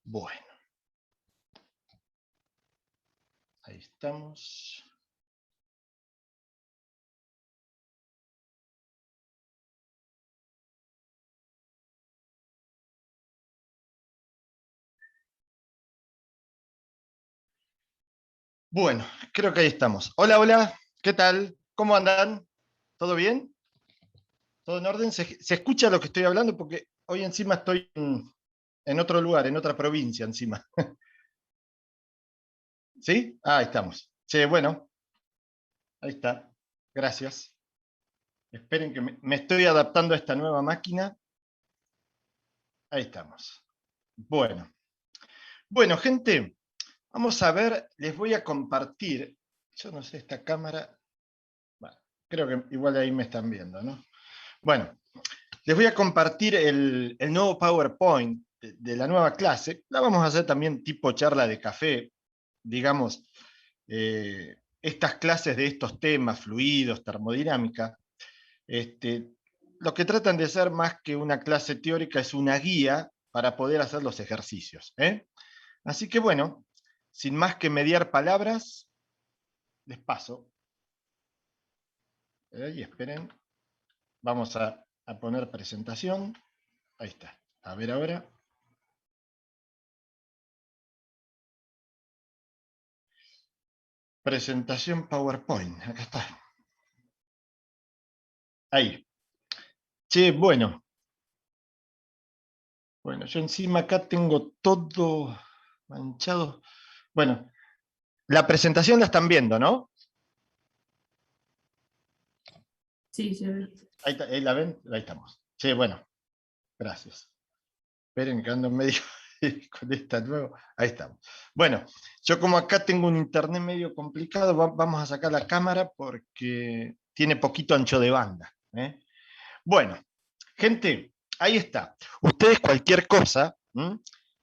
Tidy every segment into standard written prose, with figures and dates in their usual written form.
Bueno, ahí estamos. Bueno, creo que ahí estamos. Hola, hola, ¿qué tal? ¿Cómo andan? ¿Todo bien? ¿Todo en orden? ¿Se escucha lo que estoy hablando? Porque hoy encima estoy en otro lugar, en otra provincia encima. ¿Sí? Ah, ahí estamos. Sí, bueno, ahí está. Gracias. Esperen que me estoy adaptando a esta nueva máquina. Ahí estamos. Bueno. Bueno, gente, vamos a ver, les voy a compartir. Yo no sé, esta cámara. Bueno, creo que igual ahí me están viendo, ¿no? Bueno, les voy a compartir el nuevo PowerPoint de la nueva clase. La vamos a hacer también tipo charla de café, digamos, estas clases de estos temas, fluidos, termodinámica. Lo que tratan de ser más que una clase teórica es una guía para poder hacer los ejercicios. Así que bueno, sin más que mediar palabras, les paso. Y esperen, vamos a poner presentación. Ahí está. A ver ahora. Presentación PowerPoint. Acá está. Ahí. Che, bueno. Bueno, yo encima acá tengo todo manchado. Bueno, la presentación la están viendo, ¿no? Sí, se ve. Ahí la ven, ahí estamos. Che, bueno, gracias. Esperen que ando medio con esta nueva. Ahí estamos. Bueno, yo como acá tengo un internet medio complicado, vamos a sacar la cámara porque tiene poquito ancho de banda. Bueno, gente, ahí está. Ustedes cualquier cosa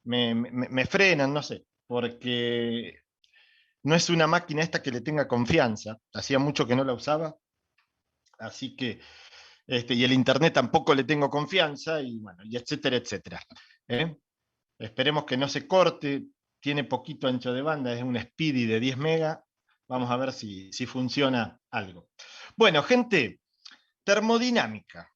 me frenan, no sé, porque no es una máquina esta que le tenga confianza. Hacía mucho que no la usaba, así que, y el internet tampoco le tengo confianza, y bueno, y etcétera, etcétera. ¿eh? Esperemos que no se corte, tiene poquito ancho de banda, es un Speedy de 10 megas. Vamos a ver si funciona algo. Bueno, gente, termodinámica.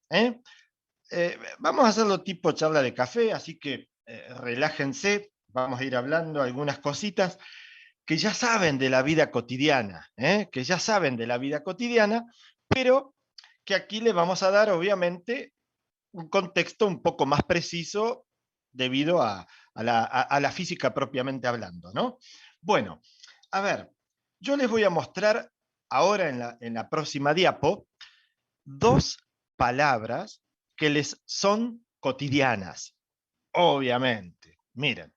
Vamos a hacerlo tipo charla de café, así que relájense, vamos a ir hablando algunas cositas que ya saben de la vida cotidiana, que ya saben de la vida cotidiana, pero que aquí les vamos a dar obviamente un contexto un poco más preciso debido a la física propiamente hablando, ¿no? Bueno, a ver, yo les voy a mostrar ahora en la próxima diapo dos palabras que les son cotidianas, obviamente. Miren,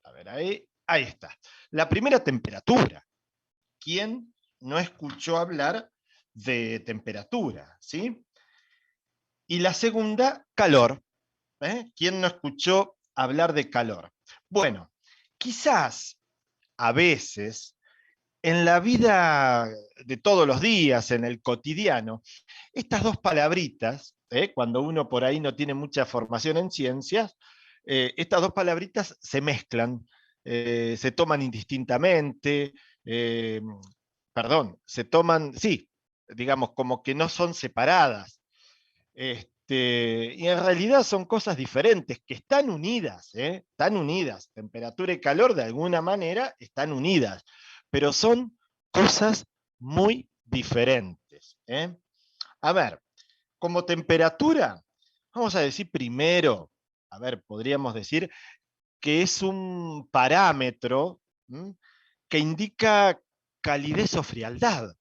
a ver ahí está. La primera, temperatura. ¿Quién no escuchó hablar de temperatura? ¿Sí? Y la segunda, calor. ¿Quién no escuchó hablar de calor? Bueno, quizás a veces en la vida de todos los días, en el cotidiano, estas dos palabritas, cuando uno por ahí no tiene mucha formación en ciencias, estas dos palabritas se mezclan, se toman indistintamente, eh, perdón, se toman, sí, digamos, como que no son separadas. Y en realidad son cosas diferentes, que están unidas, están unidas. Temperatura y calor de alguna manera están unidas, pero son cosas muy diferentes. A ver, como temperatura, vamos a decir primero, a ver, podríamos decir que es un parámetro que indica calidez o frialdad.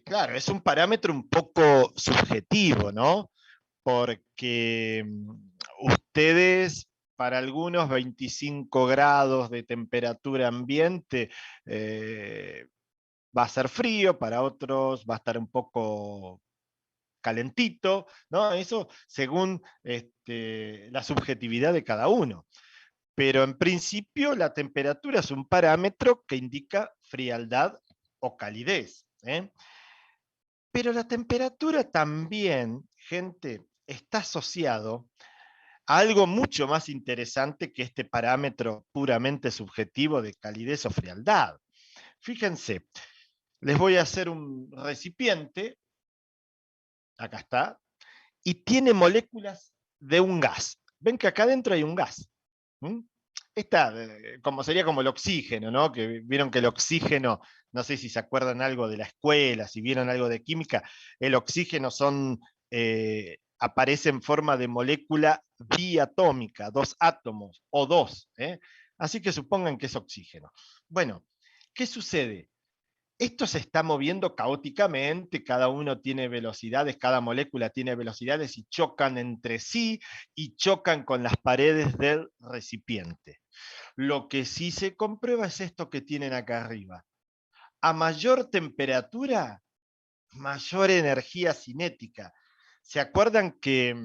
Claro, es un parámetro un poco subjetivo, ¿no? Porque ustedes, para algunos 25 grados de temperatura ambiente va a ser frío, para otros va a estar un poco calentito, ¿no? Eso según la subjetividad de cada uno. Pero en principio la temperatura es un parámetro que indica frialdad o calidez. Pero la temperatura también, gente, está asociado a algo mucho más interesante que este parámetro puramente subjetivo de calidez o frialdad. Fíjense, les voy a hacer un recipiente, acá está, y tiene moléculas de un gas. Ven que acá adentro hay un gas. ¿Mm? Esta, como sería como el oxígeno, ¿no? Que vieron que el oxígeno, no sé si se acuerdan algo de la escuela, si vieron algo de química, el oxígeno aparece en forma de molécula diatómica, dos átomos, o dos. Así que supongan que es oxígeno. Bueno, ¿qué sucede? Esto se está moviendo caóticamente, cada uno tiene velocidades, cada molécula tiene velocidades y chocan entre sí y chocan con las paredes del recipiente. Lo que sí se comprueba es esto que tienen acá arriba. A mayor temperatura, mayor energía cinética. ¿Se acuerdan que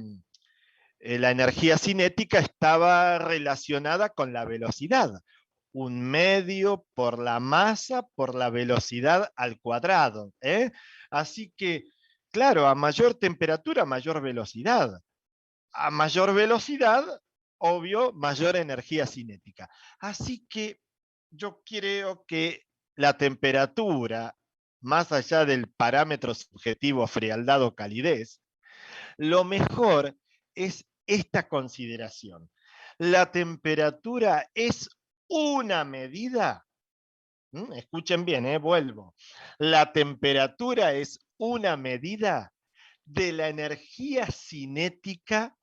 la energía cinética estaba relacionada con la velocidad? Un medio por la masa por la velocidad al cuadrado. Así que, claro, a mayor temperatura, mayor velocidad. A mayor velocidad, obvio, mayor energía cinética. Así que yo creo que la temperatura, más allá del parámetro subjetivo frialdad o calidez, lo mejor es esta consideración. La temperatura es una medida, escuchen bien, vuelvo. La temperatura es una medida de la energía cinética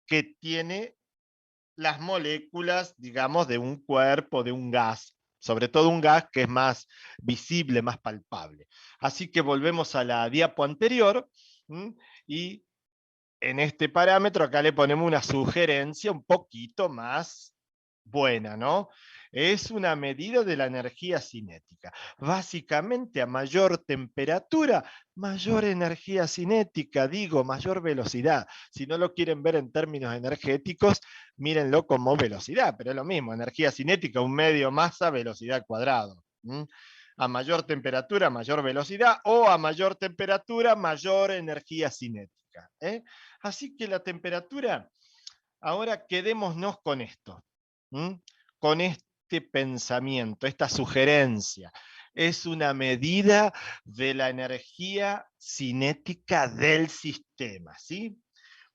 que tiene las moléculas, digamos, de un cuerpo, de un gas, sobre todo un gas que es más visible, más palpable. Así que volvemos a la diapo anterior, y en este parámetro acá le ponemos una sugerencia un poquito más buena, ¿no? Es una medida de la energía cinética. Básicamente, a mayor temperatura, mayor energía cinética, digo, mayor velocidad. Si no lo quieren ver en términos energéticos, mírenlo como velocidad, pero es lo mismo, energía cinética, un medio masa, velocidad al cuadrado. A mayor temperatura, mayor velocidad, o a mayor temperatura, mayor energía cinética. Así que la temperatura, ahora quedémonos con esto, con este pensamiento, esta sugerencia. Es una medida de la energía cinética del sistema, ¿sí?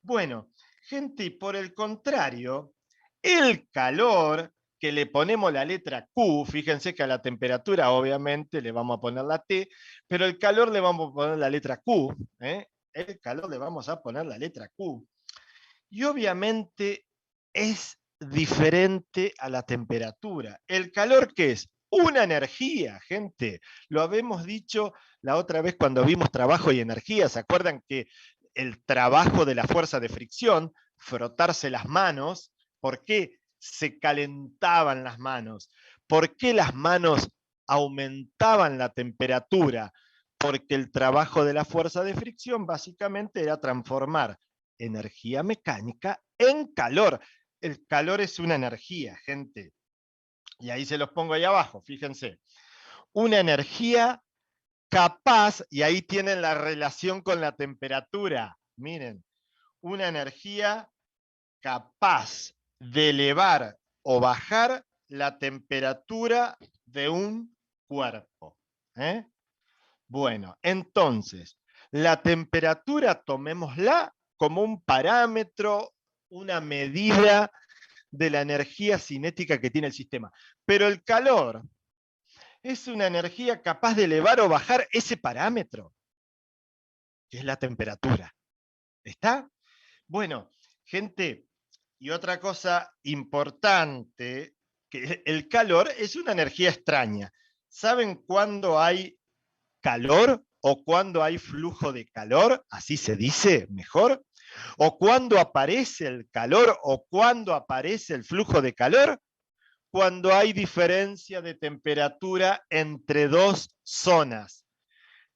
Bueno, gente, y por el contrario, el calor, que le ponemos la letra Q, fíjense que a la temperatura obviamente le vamos a poner la T, pero el calor le vamos a poner la letra Q, el calor le vamos a poner la letra Q. Y obviamente es diferente a la temperatura. ¿El calor qué es? Una energía, gente. Lo habíamos dicho la otra vez cuando vimos trabajo y energía. ¿Se acuerdan que el trabajo de la fuerza de fricción, frotarse las manos, ¿por qué se calentaban las manos? ¿Por qué las manos aumentaban la temperatura? Porque el trabajo de la fuerza de fricción básicamente era transformar energía mecánica en calor. El calor es una energía, gente. Y ahí se los pongo ahí abajo, fíjense. Una energía capaz, y ahí tienen la relación con la temperatura. Miren, una energía capaz de elevar o bajar la temperatura de un cuerpo. Bueno, entonces, la temperatura tomémosla como un parámetro, una medida de la energía cinética que tiene el sistema. Pero el calor es una energía capaz de elevar o bajar ese parámetro, que es la temperatura. ¿Está? Bueno, gente, y otra cosa importante, que el calor es una energía extraña. ¿Saben cuándo hay calor o cuando hay flujo de calor? Así se dice mejor. ¿O cuando aparece el calor o cuando aparece el flujo de calor? Cuando hay diferencia de temperatura entre dos zonas.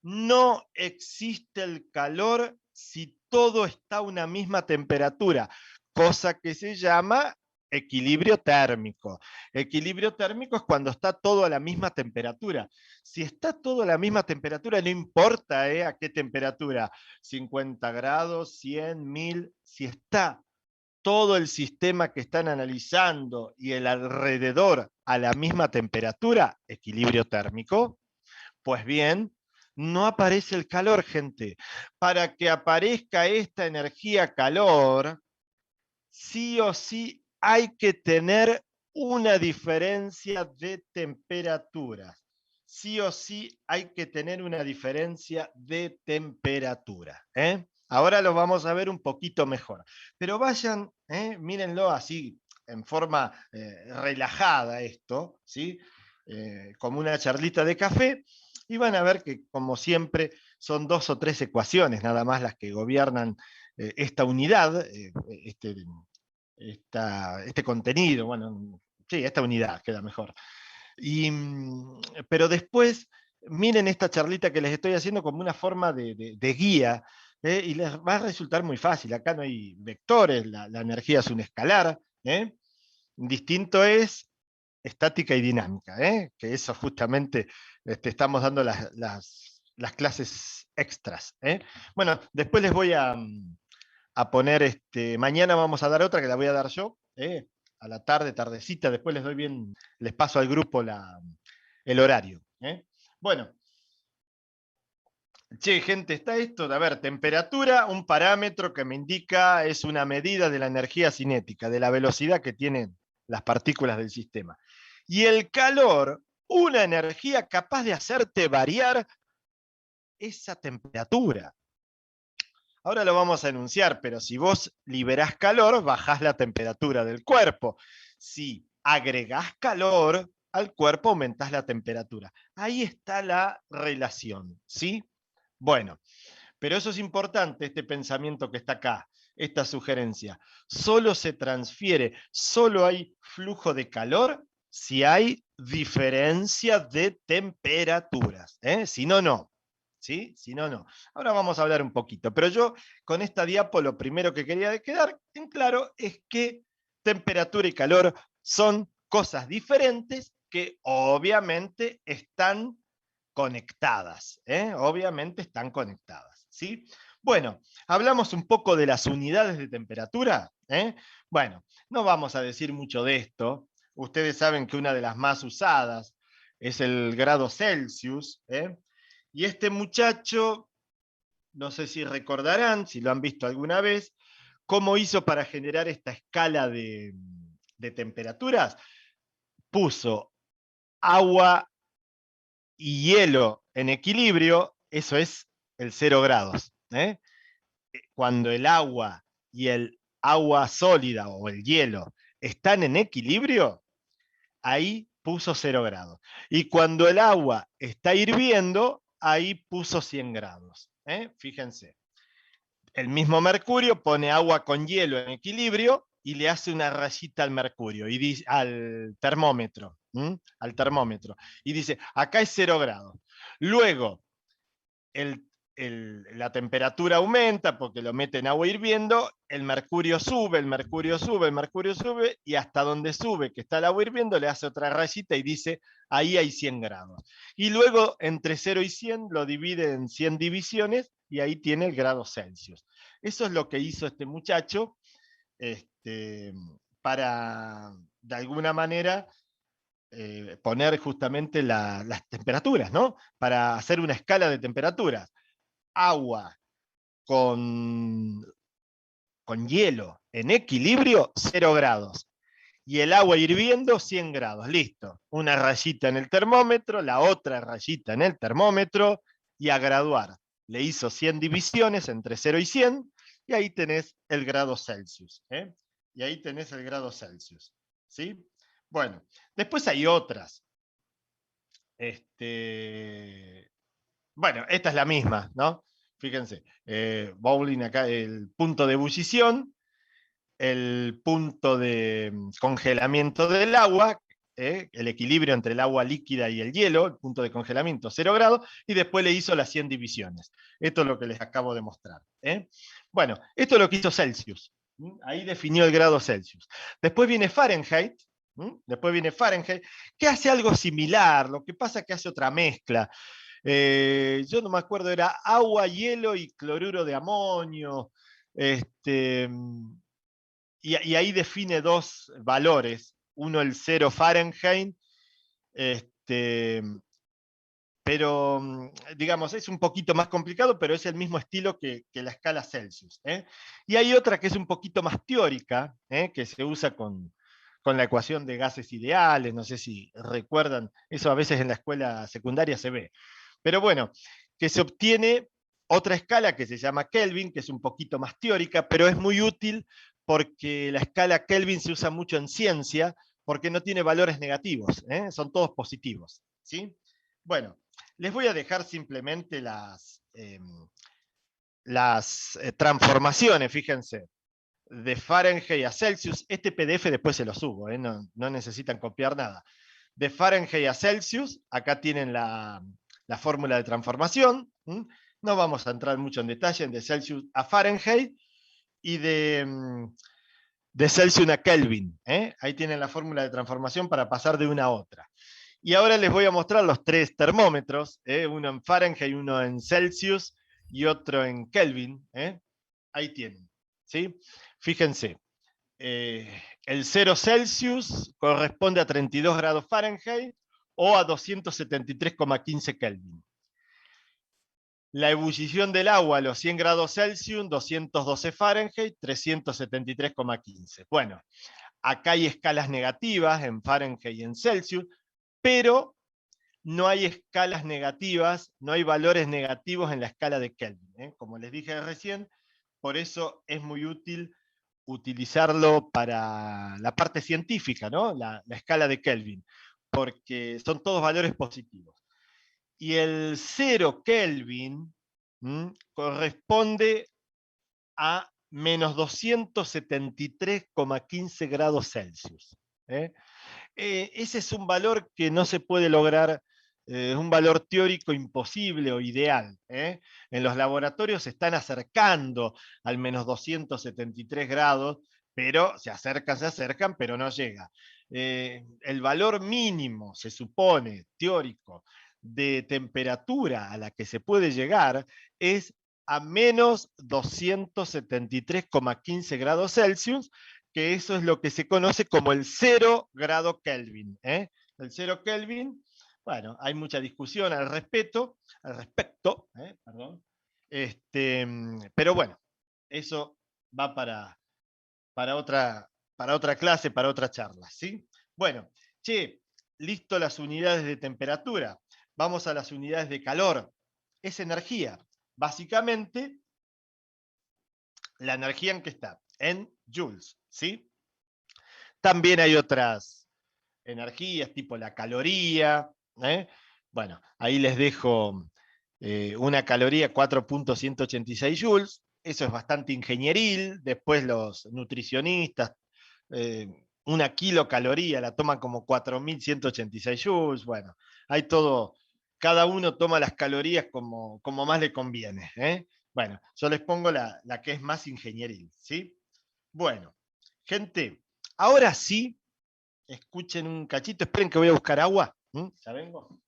No existe el calor si todo está a una misma temperatura, cosa que se llama equilibrio térmico. Equilibrio térmico es cuando está todo a la misma temperatura. Si está todo a la misma temperatura, no importa a qué temperatura, 50 grados, 100, 1000, si está todo el sistema que están analizando y el alrededor a la misma temperatura, equilibrio térmico, pues bien, no aparece el calor, gente. Para que aparezca esta energía calor, sí o sí hay que tener una diferencia de temperaturas. Sí o sí hay que tener una diferencia de temperatura. Ahora lo vamos a ver un poquito mejor. Pero vayan, mírenlo así, en forma relajada esto, ¿sí? Como una charlita de café, y van a ver que, como siempre, son 2 o 3 ecuaciones nada más las que gobiernan esta unidad, este contenido, bueno, sí, esta unidad queda mejor. Pero después, miren esta charlita que les estoy haciendo como una forma de guía, y les va a resultar muy fácil. Acá no hay vectores, la energía es un escalar. Distinto es estática y dinámica, que eso justamente estamos dando las clases extras. Bueno, después les voy a poner, mañana vamos a dar otra que la voy a dar yo, a la tarde, tardecita, después les doy bien, les paso al grupo el horario. Bueno, che, gente, está esto de, a ver, temperatura, un parámetro que me indica, es una medida de la energía cinética, de la velocidad que tienen las partículas del sistema. Y el calor, una energía capaz de hacerte variar esa temperatura. Ahora lo vamos a enunciar, pero si vos liberás calor, bajás la temperatura del cuerpo. Si agregás calor al cuerpo, aumentás la temperatura. Ahí está la relación, ¿sí? Bueno, pero eso es importante, este pensamiento que está acá, esta sugerencia. Solo se transfiere, solo hay flujo de calor si hay diferencia de temperaturas. Si no, no. ¿Sí? Si no, no. Ahora vamos a hablar un poquito, pero yo con esta diapo lo primero que quería quedar en claro es que temperatura y calor son cosas diferentes que obviamente están conectadas, obviamente están conectadas, ¿sí? Bueno, hablamos un poco de las unidades de temperatura, Bueno, no vamos a decir mucho de esto, ustedes saben que una de las más usadas es el grado Celsius, y este muchacho, no sé si recordarán, si lo han visto alguna vez, cómo hizo para generar esta escala de temperaturas. Puso agua y hielo en equilibrio, eso es el 0 grados. Cuando el agua y el agua sólida o el hielo están en equilibrio, ahí puso 0 grados. Y cuando el agua está hirviendo, ahí puso 100 grados. Fíjense. El mismo mercurio pone agua con hielo en equilibrio y le hace una rayita al mercurio, y dice, al termómetro, y dice, acá es 0 grados. Luego, el, la temperatura aumenta porque lo mete en agua hirviendo, el mercurio sube, el mercurio sube, el mercurio sube, y hasta donde sube, que está el agua hirviendo, le hace otra rayita y dice, ahí hay 100 grados. Y luego, entre 0 y 100, lo divide en 100 divisiones, y ahí tiene el grado Celsius. Eso es lo que hizo este muchacho, para, de alguna manera, poner justamente las temperaturas, ¿no? Para hacer una escala de temperaturas. Agua con, con hielo en equilibrio, 0 grados. Y el agua hirviendo, 100 grados. Listo. Una rayita en el termómetro, la otra rayita en el termómetro, y a graduar. Le hizo 100 divisiones entre 0 y 100, y ahí tenés el grado Celsius. Y ahí tenés el grado Celsius. ¿Sí? Bueno, después hay otras. Bueno, esta es la misma, ¿no? Fíjense, Bowling acá, el punto de ebullición, el punto de congelamiento del agua, el equilibrio entre el agua líquida y el hielo, el punto de congelamiento 0 grados, y después le hizo las 100 divisiones. Esto es lo que les acabo de mostrar. Bueno, esto es lo que hizo Celsius. Ahí definió el grado Celsius. Después viene Fahrenheit. Después viene Fahrenheit, que hace algo similar, lo que pasa es que hace otra mezcla. Yo no me acuerdo, era agua, hielo y cloruro de amonio. y ahí define dos valores, uno el 0 Fahrenheit, pero digamos, es un poquito más complicado, pero es el mismo estilo que la escala Celsius. Y hay otra que es un poquito más teórica, que se usa con la ecuación de gases ideales, no sé si recuerdan, eso a veces en la escuela secundaria se ve. Pero bueno, que se obtiene otra escala que se llama Kelvin, que es un poquito más teórica, pero es muy útil porque la escala Kelvin se usa mucho en ciencia, porque no tiene valores negativos, son todos positivos. ¿Sí? Bueno, les voy a dejar simplemente las transformaciones, fíjense, de Fahrenheit a Celsius. Este PDF después se lo subo, no necesitan copiar nada. De Fahrenheit a Celsius, acá tienen la fórmula de transformación. No vamos a entrar mucho en detalle, de Celsius a Fahrenheit y de Celsius a Kelvin. Ahí tienen la fórmula de transformación para pasar de una a otra. Y ahora les voy a mostrar los tres termómetros, uno en Fahrenheit, uno en Celsius y otro en Kelvin. Ahí tienen. ¿Sí? Fíjense, el 0 Celsius corresponde a 32 grados Fahrenheit o a 273,15 Kelvin. La ebullición del agua a los 100 grados Celsius, 212 Fahrenheit, 373,15. Bueno, acá hay escalas negativas en Fahrenheit y en Celsius, pero no hay escalas negativas, no hay valores negativos en la escala de Kelvin. Como les dije recién, por eso es muy útil utilizarlo para la parte científica, ¿no? La escala de Kelvin, porque son todos valores positivos. Y el 0 Kelvin corresponde a menos 273,15 grados Celsius. Ese es un valor que no se puede lograr, es un valor teórico imposible o ideal. En los laboratorios se están acercando al menos 273 grados, pero se acercan, pero no llega. El valor mínimo, se supone, teórico, de temperatura a la que se puede llegar es a menos 273,15 grados Celsius, que eso es lo que se conoce como el 0 grado Kelvin. El 0 Kelvin, bueno, hay mucha discusión al respecto, perdón. Pero bueno, eso va para otra clase, para otra charla. ¿Sí? Bueno, listo las unidades de temperatura. Vamos a las unidades de calor. Es energía. Básicamente, la energía en que está, en joules. ¿Sí? También hay otras energías, tipo la caloría. Bueno, ahí les dejo una caloría 4.186 joules. Eso es bastante ingenieril. Después los nutricionistas, una kilocaloría la toman como 4.186 joules. Bueno, hay todo, cada uno toma las calorías como más le conviene. Bueno, yo les pongo la que es más ingenieril. ¿Sí? Bueno, gente, ahora sí, escuchen un cachito, esperen que voy a buscar agua. ¿Ya vengo?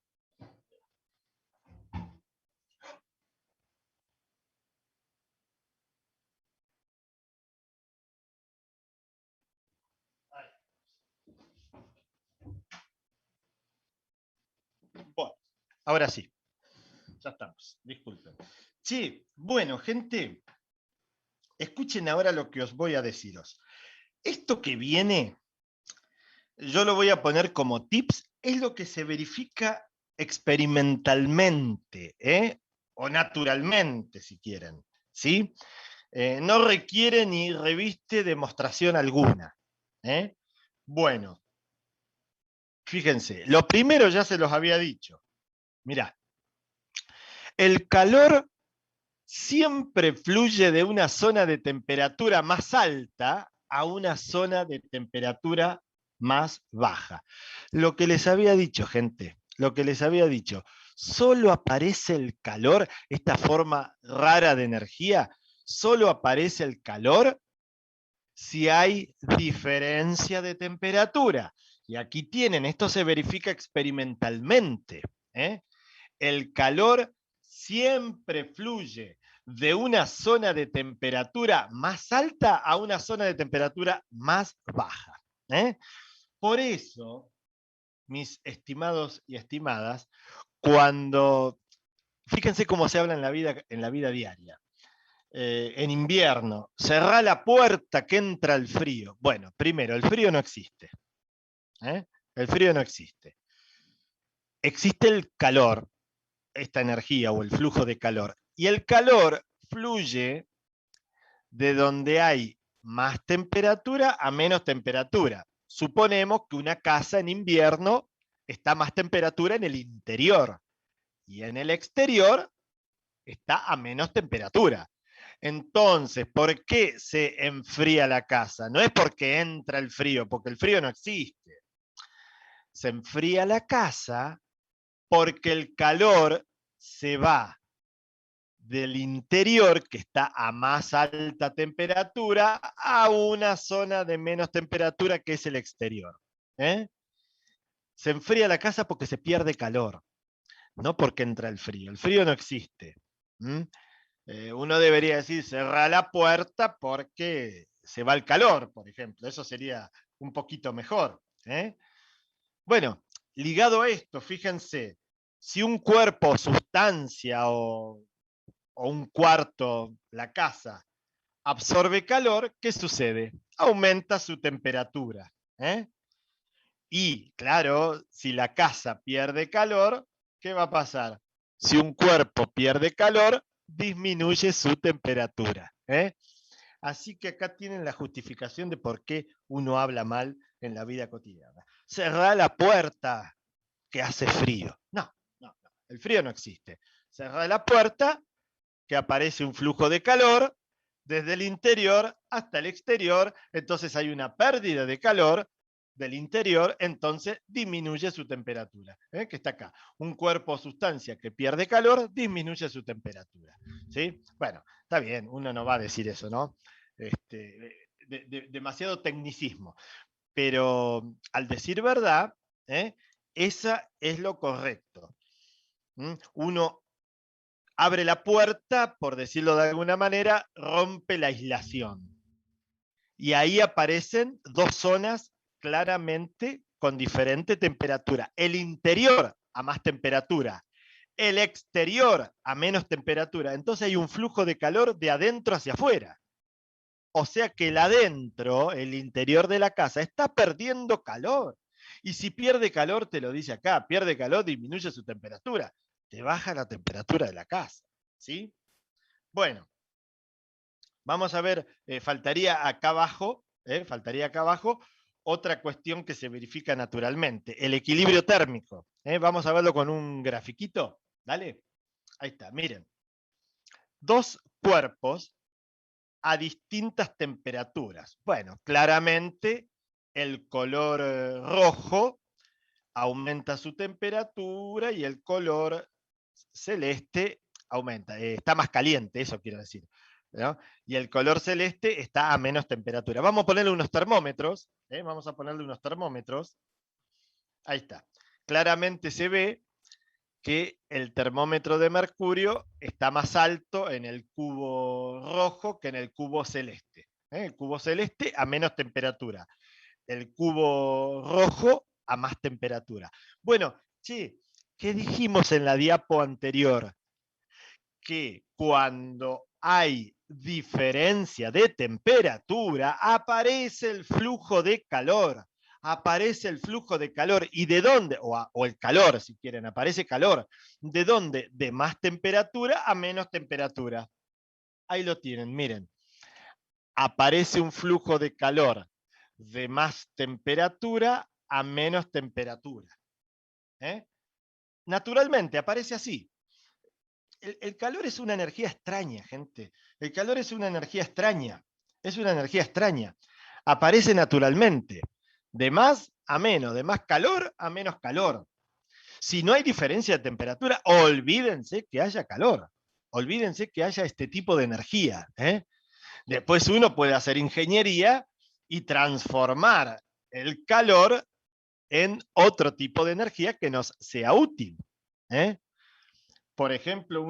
Bueno, ahora sí, ya estamos, disculpen. Sí, bueno, gente, escuchen ahora lo que os voy a deciros. Esto que viene, yo lo voy a poner como tips, es lo que se verifica experimentalmente, o naturalmente, si quieren, ¿sí? No requiere ni reviste demostración alguna. Bueno, fíjense, lo primero ya se los había dicho. Mirá, el calor siempre fluye de una zona de temperatura más alta a una zona de temperatura más baja. Lo que les había dicho, gente, lo que les había dicho, solo aparece el calor, esta forma rara de energía, solo aparece el calor si hay diferencia de temperatura. Y aquí tienen, esto se verifica experimentalmente. El calor siempre fluye de una zona de temperatura más alta a una zona de temperatura más baja. Por eso, mis estimados y estimadas, cuando, fíjense cómo se habla en la vida diaria. En invierno, cerrá la puerta que entra el frío. Bueno, primero, el frío no existe. El frío no existe. Existe el calor, esta energía o el flujo de calor. Y el calor fluye de donde hay más temperatura a menos temperatura. Suponemos que una casa en invierno está a más temperatura en el interior y en el exterior está a menos temperatura. Entonces, ¿por qué se enfría la casa? No es porque entra el frío, porque el frío no existe. Se enfría la casa porque el calor se va del interior, que está a más alta temperatura, a una zona de menos temperatura, que es el exterior. Se enfría la casa porque se pierde calor, no porque entra el frío. El frío no existe. Uno debería decir, cerrá la puerta porque se va el calor, por ejemplo. Eso sería un poquito mejor. Bueno, ligado a esto, fíjense, si un cuerpo, sustancia o un cuarto, la casa, absorbe calor, ¿qué sucede? Aumenta su temperatura. Y, claro, si la casa pierde calor, ¿qué va a pasar? Si un cuerpo pierde calor, disminuye su temperatura. Así que acá tienen la justificación de por qué uno habla mal en la vida cotidiana. Cerrá la puerta, que hace frío. No, no, no. El frío no existe. Cerrá la puerta, que aparece un flujo de calor desde el interior hasta el exterior, entonces hay una pérdida de calor del interior, entonces disminuye su temperatura, que está acá. Un cuerpo o sustancia que pierde calor disminuye su temperatura. ¿Sí? Bueno, está bien, uno no va a decir eso, ¿no? Demasiado tecnicismo. Pero al decir verdad, esa es lo correcto. Uno abre la puerta, por decirlo de alguna manera, rompe la aislación. Y ahí aparecen dos zonas claramente con diferente temperatura. El interior a más temperatura, el exterior a menos temperatura. Entonces hay un flujo de calor de adentro hacia afuera. O sea que el adentro, el interior de la casa, está perdiendo calor. Y si pierde calor, te lo dice acá, pierde calor, disminuye su temperatura. Te baja la temperatura de la casa. ¿Sí? Bueno, vamos a ver, faltaría acá abajo otra cuestión que se verifica naturalmente, el equilibrio térmico. Vamos a verlo con un grafiquito. Dale, ahí está, miren. Dos cuerpos a distintas temperaturas. Bueno, claramente el color rojo aumenta su temperatura y el color celeste aumenta, está más caliente, eso quiero decir. ¿No? Y el color celeste está a menos temperatura. Vamos a ponerle unos termómetros, vamos a ponerle unos termómetros. Ahí está. Claramente se ve que el termómetro de mercurio está más alto en el cubo rojo que en el cubo celeste. El cubo celeste a menos temperatura. El cubo rojo a más temperatura. Bueno, che, ¿qué dijimos en la diapo anterior? Que cuando hay diferencia de temperatura, aparece el flujo de calor. Aparece el flujo de calor. ¿Y de dónde? O el calor, si quieren, aparece calor. ¿De dónde? De más temperatura a menos temperatura. Ahí lo tienen, miren. Aparece un flujo de calor de más temperatura a menos temperatura. Naturalmente, aparece así. El calor es una energía extraña, gente. El calor es una energía extraña. Es una energía extraña. Aparece naturalmente. De más a menos, de más calor a menos calor. Si no hay diferencia de temperatura, olvídense que haya calor. Olvídense que haya este tipo de energía. Después uno puede hacer ingeniería y transformar el calor en otro tipo de energía que nos sea útil. Por ejemplo,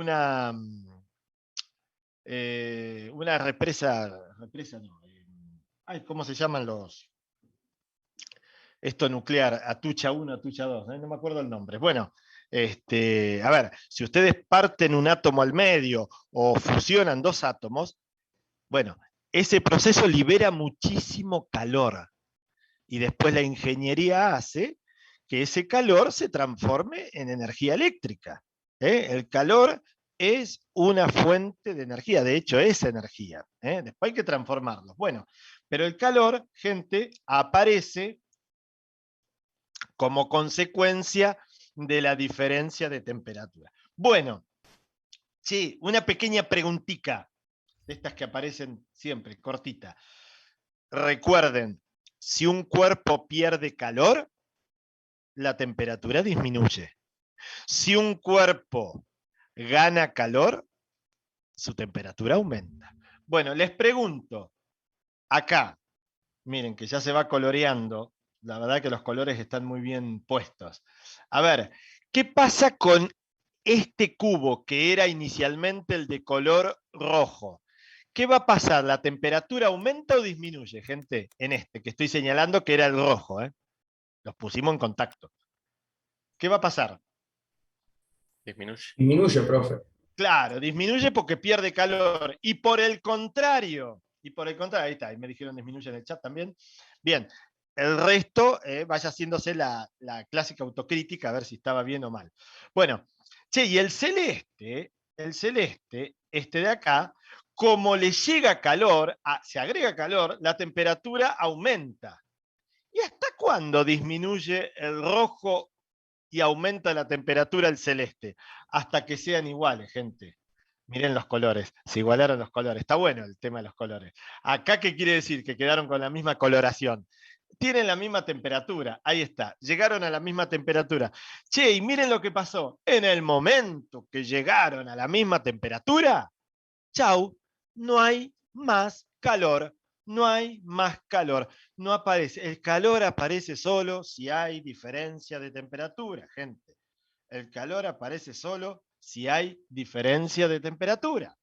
una represa no, ¿cómo se llaman esto nuclear? Atucha 1, Atucha 2, no me acuerdo el nombre. Bueno, a ver, si ustedes parten un átomo al medio o fusionan dos átomos, bueno, ese proceso libera muchísimo calor. Y después la ingeniería hace que ese calor se transforme en energía eléctrica. El calor es una fuente de energía, de hecho es energía. Después hay que transformarlo. Bueno, pero el calor, gente, aparece como consecuencia de la diferencia de temperatura. Bueno, sí, una pequeña preguntita, de estas que aparecen siempre, cortita. Recuerden, si un cuerpo pierde calor, la temperatura disminuye. Si un cuerpo gana calor, su temperatura aumenta. Bueno, les pregunto, acá, miren que ya se va coloreando, la verdad que los colores están muy bien puestos. A ver, ¿qué pasa con este cubo que era inicialmente el de color rojo? ¿Qué va a pasar? ¿La temperatura aumenta o disminuye, gente? En este, que estoy señalando que era el rojo, ¿eh? Los pusimos en contacto. ¿Qué va a pasar? Disminuye. Disminuye, profe. Claro, disminuye porque pierde calor. Y por el contrario, ahí está, ahí me dijeron disminuye en el chat también. Bien, el resto vaya haciéndose la clásica autocrítica a ver si estaba bien o mal. Bueno, che, y el celeste, este de acá, como le llega calor, se agrega calor, la temperatura aumenta. ¿Y hasta cuándo disminuye el rojo y aumenta la temperatura el celeste? Hasta que sean iguales, gente. Miren los colores, se igualaron los colores. Está bueno el tema de los colores. Acá, ¿qué quiere decir? Que quedaron con la misma coloración. Tienen la misma temperatura, ahí está, llegaron a la misma temperatura. Che, y miren lo que pasó. En el momento que llegaron a la misma temperatura, chau, no hay más calor. No hay más calor. No aparece. El calor aparece solo si hay diferencia de temperatura, gente. El calor aparece solo si hay diferencia de temperatura.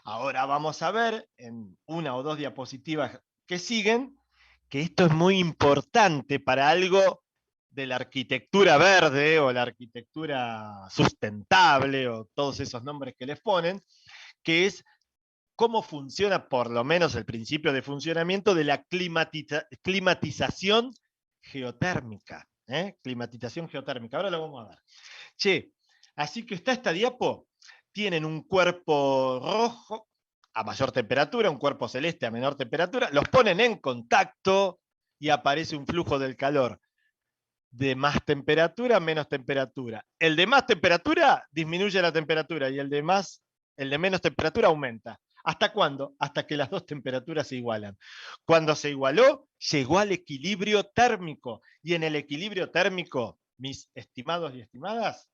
Ahora vamos a ver en una o dos diapositivas que siguen que esto es muy importante para algo de la arquitectura verde o la arquitectura sustentable o todos esos nombres que les ponen, que es cómo funciona por lo menos el principio de funcionamiento de la climatización geotérmica. Climatización geotérmica, ahora lo vamos a ver. Che, así que está esta diapo, tienen un cuerpo rojo a mayor temperatura, un cuerpo celeste a menor temperatura, los ponen en contacto y aparece un flujo del calor de más temperatura a menos temperatura. El de más temperatura disminuye la temperatura y el de menos temperatura aumenta. ¿Hasta cuándo? Hasta que las dos temperaturas se igualan. Cuando se igualó, llegó al equilibrio térmico. Y en el equilibrio térmico, mis estimados y estimadas,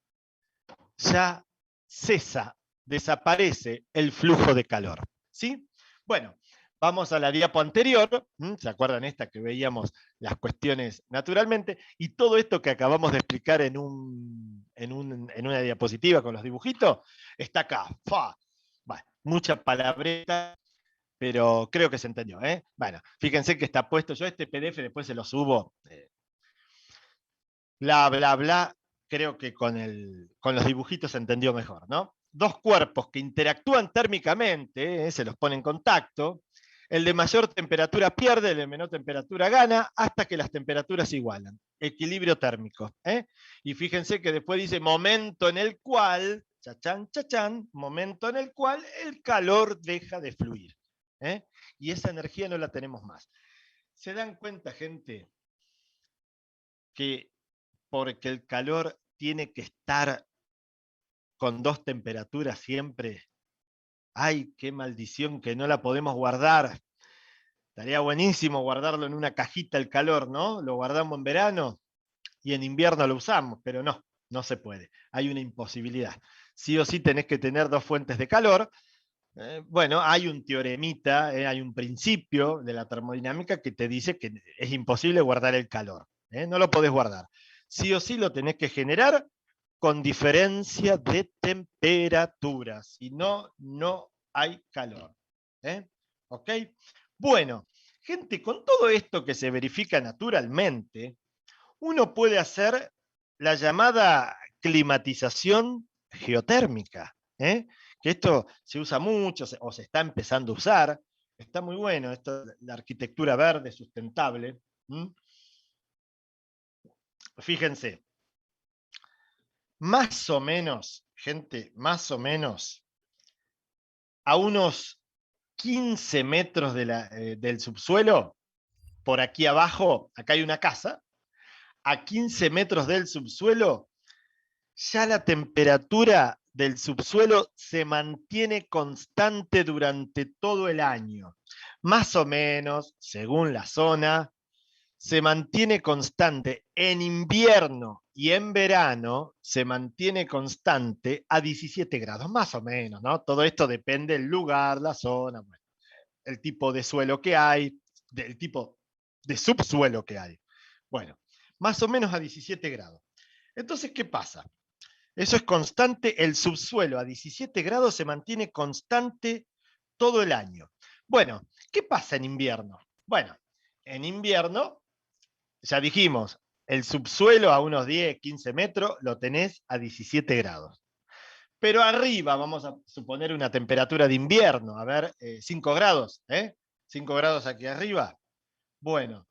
ya cesa, desaparece el flujo de calor. ¿Sí? Bueno, vamos a la diapo anterior. ¿Se acuerdan esta que veíamos las cuestiones naturalmente? Y todo esto que acabamos de explicar en una diapositiva con los dibujitos, está acá. Bueno, mucha palabreta, pero creo que se entendió. Bueno, fíjense que está puesto. Yo este PDF después se lo subo. Bla, bla, bla. Creo que con los dibujitos se entendió mejor, ¿no? Dos cuerpos que interactúan térmicamente, se los pone en contacto. El de mayor temperatura pierde, el de menor temperatura gana, hasta que las temperaturas se igualan. Equilibrio térmico. Y fíjense que después dice momento en el cual, chachán, chachán, momento en el cual el calor deja de fluir. Y esa energía no la tenemos más. ¿Se dan cuenta, gente, que porque el calor tiene que estar con dos temperaturas siempre? ¡Ay, qué maldición que no la podemos guardar! Estaría buenísimo guardarlo en una cajita el calor, ¿no? Lo guardamos en verano y en invierno lo usamos, pero no, no se puede. Hay una imposibilidad. Sí o sí tenés que tener dos fuentes de calor. Bueno, hay un teoremita, hay un principio de la termodinámica que te dice que es imposible guardar el calor. No lo podés guardar. Sí o sí lo tenés que generar con diferencia de temperatura. Si no, no hay calor. ¿Ok? Bueno, gente, con todo esto que se verifica naturalmente, uno puede hacer la llamada climatización geotérmica, que esto se usa mucho o se está empezando a usar. Está muy bueno esto, la arquitectura verde sustentable. Fíjense, más o menos, gente, más o menos, a unos 15 metros del subsuelo, por aquí abajo, acá hay una casa, a 15 metros del subsuelo, ya la temperatura del subsuelo se mantiene constante durante todo el año. Más o menos, según la zona, se mantiene constante en invierno y en verano, se mantiene constante a 17 grados, más o menos, ¿no? Todo esto depende del lugar, la zona, bueno, el tipo de suelo que hay, del tipo de subsuelo que hay. Bueno, más o menos a 17 grados. Entonces, ¿qué pasa? Eso es constante, el subsuelo a 17 grados se mantiene constante todo el año. Bueno, ¿qué pasa en invierno? Bueno, en invierno, ya dijimos, el subsuelo a unos 10, 15 metros lo tenés a 17 grados. Pero arriba, vamos a suponer una temperatura de invierno, a ver, 5 grados, 5 grados aquí arriba. Bueno,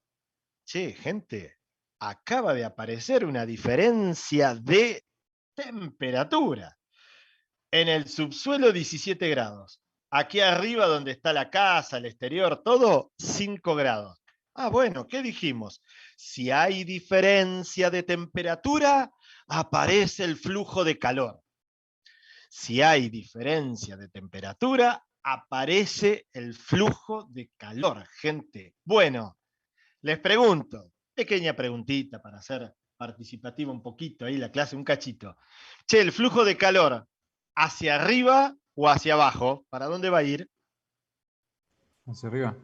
che, gente, acaba de aparecer una diferencia de temperatura. En el subsuelo 17 grados. Aquí arriba donde está la casa, el exterior, todo 5 grados. Ah, bueno, ¿qué dijimos? Si hay diferencia de temperatura, aparece el flujo de calor. Si hay diferencia de temperatura, aparece el flujo de calor, gente. Bueno, les pregunto, pequeña preguntita para hacer participativa un poquito ahí la clase, un cachito. Che, el flujo de calor, ¿hacia arriba o hacia abajo? ¿Para dónde va a ir? Hacia arriba.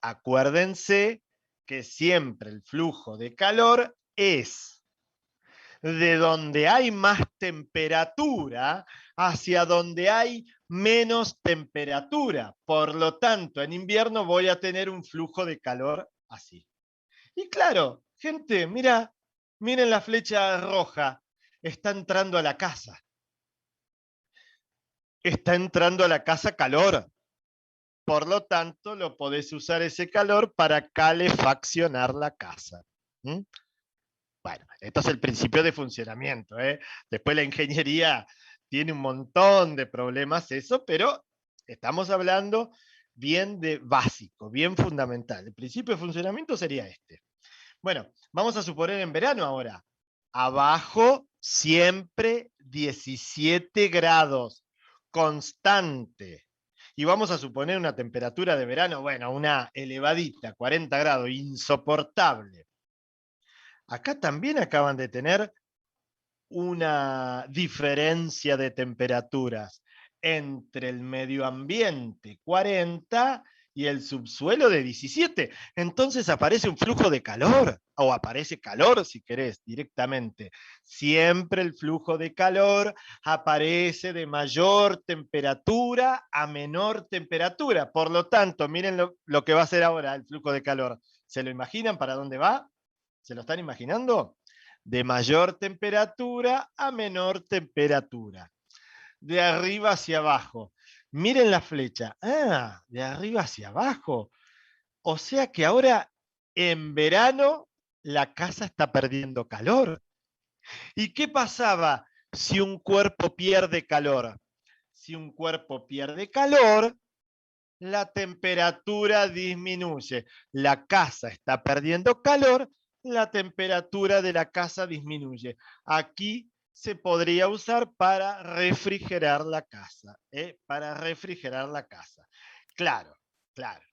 Acuérdense que siempre el flujo de calor es de donde hay más temperatura hacia donde hay menos temperatura. Por lo tanto, en invierno voy a tener un flujo de calor así. Y claro, gente, mira, miren la flecha roja, está entrando a la casa. Está entrando a la casa calor. Por lo tanto, lo podés usar ese calor para calefaccionar la casa. ¿Mm? Bueno, esto es el principio de funcionamiento. Después la ingeniería tiene un montón de problemas, eso, pero estamos hablando bien de básico, bien fundamental. El principio de funcionamiento sería este. Bueno, vamos a suponer en verano ahora. Abajo siempre 17 grados, constante. Y vamos a suponer una temperatura de verano, bueno, una elevadita, 40 grados, insoportable. Acá también acaban de tener una diferencia de temperaturas entre el medio ambiente 40 y el subsuelo de 17. Entonces aparece un flujo de calor, o aparece calor si querés directamente. Siempre el flujo de calor aparece de mayor temperatura a menor temperatura. Por lo tanto, miren lo que va a hacer ahora el flujo de calor. ¿Se lo imaginan para dónde va? ¿Se lo están imaginando? De mayor temperatura a menor temperatura. De arriba hacia abajo. Miren la flecha. Ah, de arriba hacia abajo. O sea que ahora en verano la casa está perdiendo calor. ¿Y qué pasaba si un cuerpo pierde calor? Si un cuerpo pierde calor, la temperatura disminuye. La casa está perdiendo calor, la temperatura de la casa disminuye. Aquí se podría usar para refrigerar la casa, para refrigerar la casa. Claro, claro,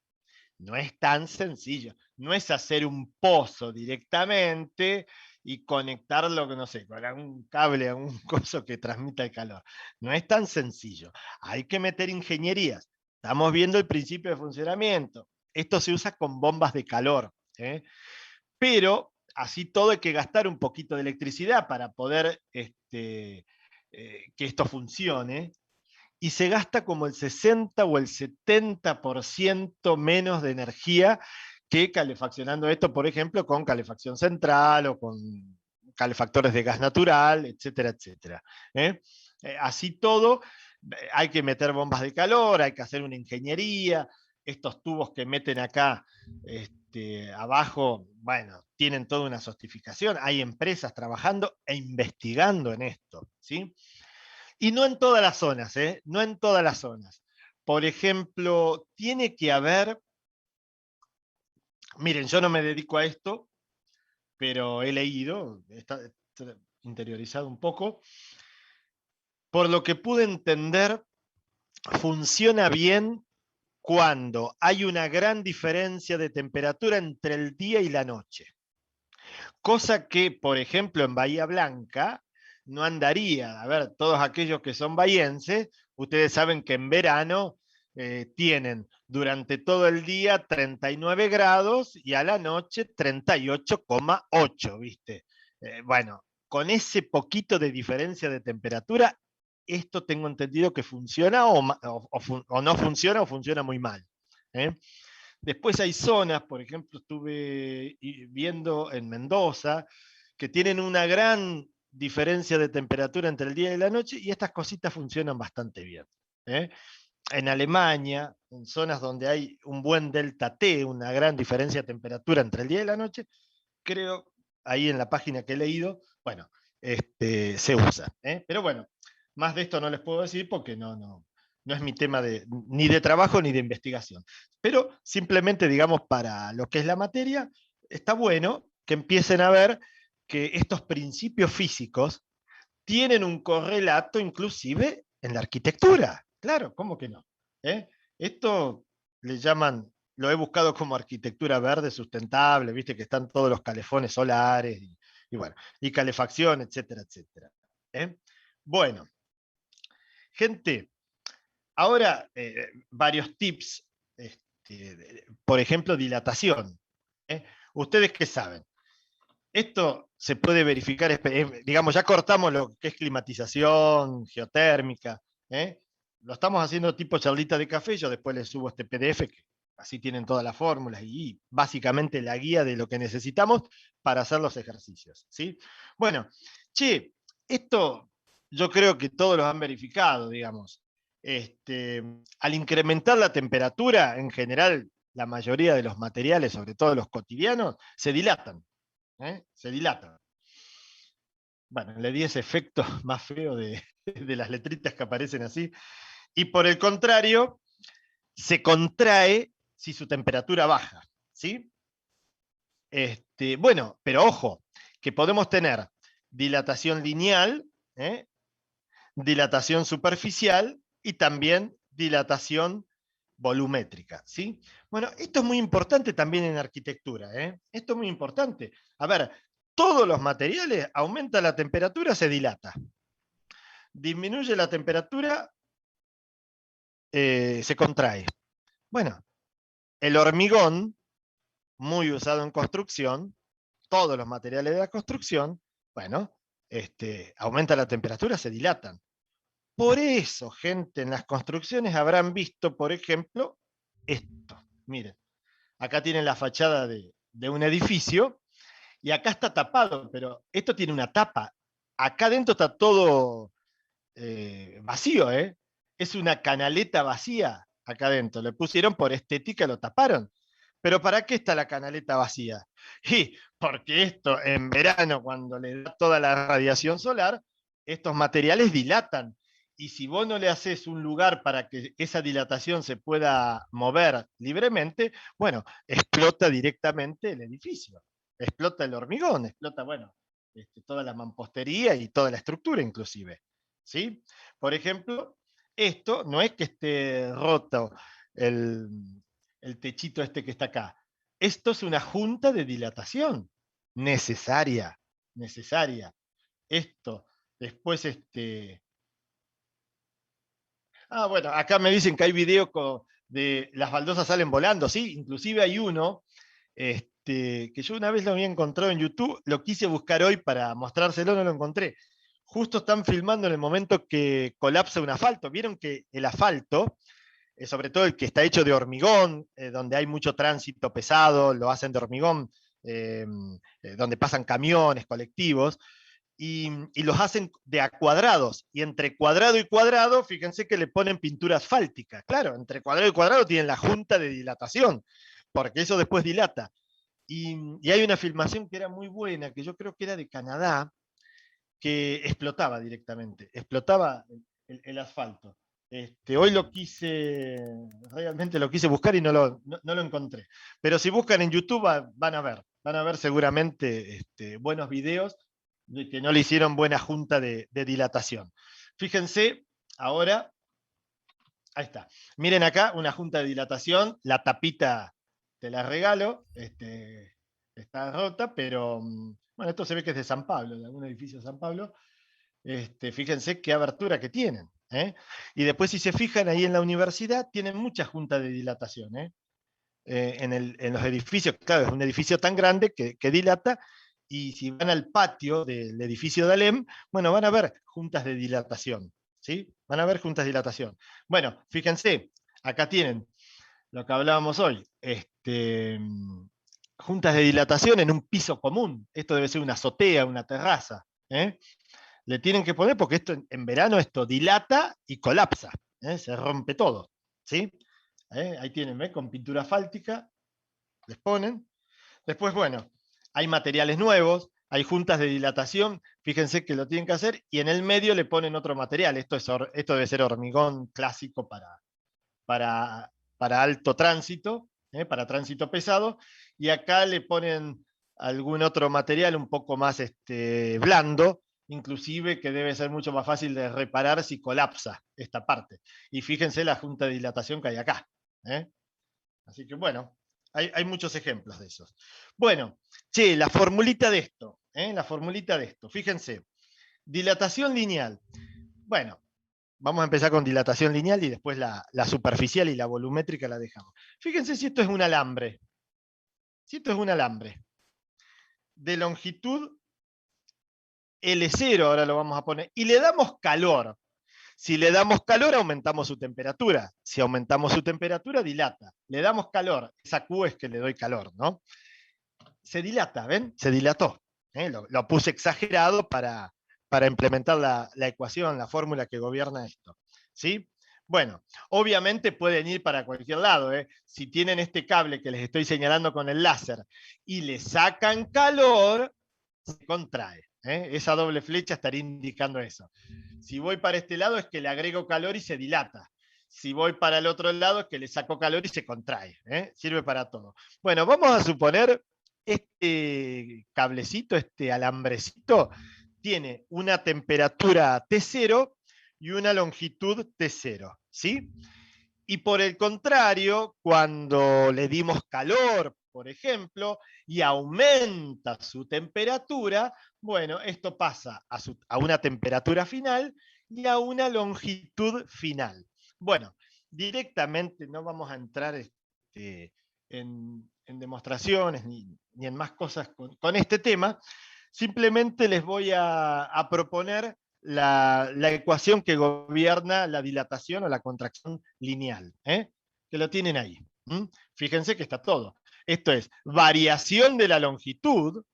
no es tan sencillo. No es hacer un pozo directamente y conectarlo, no sé, con algún cable, algún coso que transmita el calor. No es tan sencillo. Hay que meter ingenierías. Estamos viendo el principio de funcionamiento. Esto se usa con bombas de calor. Pero así todo hay que gastar un poquito de electricidad para poder que esto funcione. y se gasta como el 60 o el 70% menos de energía que calefaccionando esto, por ejemplo, con calefacción central o con calefactores de gas natural, etcétera, etcétera. Así todo, hay que meter bombas de calor, hay que hacer una ingeniería, estos tubos que meten acá abajo, bueno, tienen toda una sofisticación, hay empresas trabajando e investigando en esto, ¿sí? Y no en todas las zonas, no en todas las zonas. Por ejemplo, tiene que haber, miren, yo no me dedico a esto, pero he leído, está interiorizado un poco, por lo que pude entender, funciona bien cuando hay una gran diferencia de temperatura entre el día y la noche. Cosa que, por ejemplo, en Bahía Blanca no andaría. A ver, todos aquellos que son bahienses, ustedes saben que en verano tienen durante todo el día 39 grados y a la noche 38,8, ¿viste? Bueno, con ese poquito de diferencia de temperatura, esto tengo entendido que funciona o no funciona o funciona muy mal. Después hay zonas, por ejemplo, estuve viendo en Mendoza, que tienen una gran diferencia de temperatura entre el día y la noche, y estas cositas funcionan bastante bien. En Alemania, en zonas donde hay un buen delta T, una gran diferencia de temperatura entre el día y la noche, creo, ahí en la página que he leído, bueno, se usa. Pero bueno, más de esto no les puedo decir porque no es mi tema ni de trabajo ni de investigación. Pero simplemente, digamos, para lo que es la materia, está bueno que empiecen a ver que estos principios físicos tienen un correlato inclusive en la arquitectura. Claro, ¿cómo que no? Esto le llaman, lo he buscado como arquitectura verde sustentable, viste que están todos los calefones solares y bueno, y calefacción, etcétera, etcétera. Bueno, gente, ahora varios tips, por ejemplo, dilatación. ¿Ustedes qué saben? Esto se puede verificar, digamos, ya cortamos lo que es climatización, geotérmica, lo estamos haciendo tipo charlita de café, yo después les subo este PDF, que así tienen todas las fórmulas y básicamente la guía de lo que necesitamos para hacer los ejercicios, ¿sí? Bueno, che, esto yo creo que todos los han verificado, digamos. Al incrementar la temperatura, en general, la mayoría de los materiales, sobre todo los cotidianos, se dilatan. Se dilatan. Bueno, le di ese efecto más feo de las letritas que aparecen así. Y por el contrario, se contrae si su temperatura baja. ¿Sí? Bueno, pero ojo, que podemos tener dilatación lineal, dilatación superficial y también dilatación volumétrica. ¿Sí? Bueno, esto es muy importante también en arquitectura. Esto es muy importante. A ver, todos los materiales, aumenta la temperatura, se dilata. Disminuye la temperatura, se contrae. Bueno, el hormigón, muy usado en construcción, todos los materiales de la construcción, bueno, aumenta la temperatura, se dilatan. Por eso, gente, en las construcciones habrán visto, por ejemplo, esto. Miren, acá tienen la fachada de un edificio y acá está tapado, pero esto tiene una tapa. Acá adentro está todo vacío, es una canaleta vacía acá adentro. Le pusieron por estética, lo taparon. Pero ¿para qué está la canaleta vacía? Y porque esto en verano, cuando le da toda la radiación solar, estos materiales dilatan. Y si vos no le haces un lugar para que esa dilatación se pueda mover libremente, bueno, explota directamente el edificio. Explota el hormigón, explota, bueno, toda la mampostería y toda la estructura inclusive. ¿Sí? Por ejemplo, esto no es que esté roto el techito este que está acá. Esto es una junta de dilatación necesaria, necesaria. Esto, después bueno, acá me dicen que hay video de las baldosas salen volando, sí, inclusive hay uno que yo una vez lo había encontrado en YouTube, lo quise buscar hoy para mostrárselo, no lo encontré. justo están filmando en el momento que colapsa un asfalto. Vieron que el asfalto, sobre todo el que está hecho de hormigón, donde hay mucho tránsito pesado, lo hacen de hormigón, donde pasan camiones, colectivos, y los hacen de a cuadrados, y entre cuadrado y cuadrado, fíjense que le ponen pintura asfáltica. Claro, entre cuadrado y cuadrado tienen la junta de dilatación, porque eso después dilata. Y hay una filmación que era muy buena, que yo creo que era de Canadá, que explotaba directamente, explotaba el asfalto. Hoy realmente lo quise buscar y no lo encontré. Pero si buscan en YouTube van a ver seguramente buenos videos de que no le hicieron buena junta de dilatación. Fíjense, ahora, ahí está. Miren acá, una junta de dilatación, la tapita te la regalo, está rota, pero bueno, esto se ve que es de San Pablo, de algún edificio de San Pablo. Fíjense qué abertura que tienen. Y después, si se fijan ahí en la universidad, tienen muchas juntas de dilatación. En los edificios, claro, es un edificio tan grande que dilata, y si van al patio del edificio de Alem, bueno, van a ver juntas de dilatación. ¿Sí? Van a ver juntas de dilatación. Bueno, fíjense, acá tienen lo que hablábamos hoy. Juntas de dilatación en un piso común. Esto debe ser una azotea, una terraza. Le tienen que poner, porque esto en verano esto dilata y colapsa, se rompe todo, ¿sí? Ahí tienen, ¿ven? Con pintura asfáltica, les ponen. Después, bueno, hay materiales nuevos, hay juntas de dilatación, fíjense que lo tienen que hacer, y en el medio le ponen otro material. Esto debe ser hormigón clásico para alto tránsito, para tránsito pesado, y acá le ponen algún otro material un poco más blando, inclusive que debe ser mucho más fácil de reparar si colapsa esta parte. Y fíjense la junta de dilatación que hay acá. Así que bueno, hay muchos ejemplos de esos. Bueno, la formulita de esto, la formulita de esto, fíjense, dilatación lineal. Bueno, vamos a empezar con dilatación lineal y después la superficial y la volumétrica la dejamos. Fíjense si esto es un alambre. Si esto es un alambre de longitud L0, ahora lo vamos a poner, y le damos calor. Si le damos calor, aumentamos su temperatura. Si aumentamos su temperatura, dilata. Le damos calor. Esa Q es que le doy calor, ¿no? Se dilata, ¿ven? Se dilató. Lo puse exagerado para implementar la ecuación, la fórmula que gobierna esto. ¿Sí? Bueno, obviamente pueden ir para cualquier lado. Si tienen este cable que les estoy señalando con el láser y le sacan calor, se contrae. Esa doble flecha estaría indicando eso. Si voy para este lado es que le agrego calor y se dilata. Si voy para el otro lado es que le saco calor y se contrae. Sirve para todo. Bueno, vamos a suponer este cablecito, este alambrecito, tiene una temperatura T0 y una longitud T0. ¿Sí? Y por el contrario, cuando le dimos calor, por ejemplo, y aumenta su temperatura, bueno, esto pasa a una temperatura final y a una longitud final. Bueno, directamente no vamos a entrar en demostraciones ni en más cosas con este tema, simplemente les voy a proponer la ecuación que gobierna la dilatación o la contracción lineal, que lo tienen ahí. Fíjense que está todo. Esto es variación de la longitud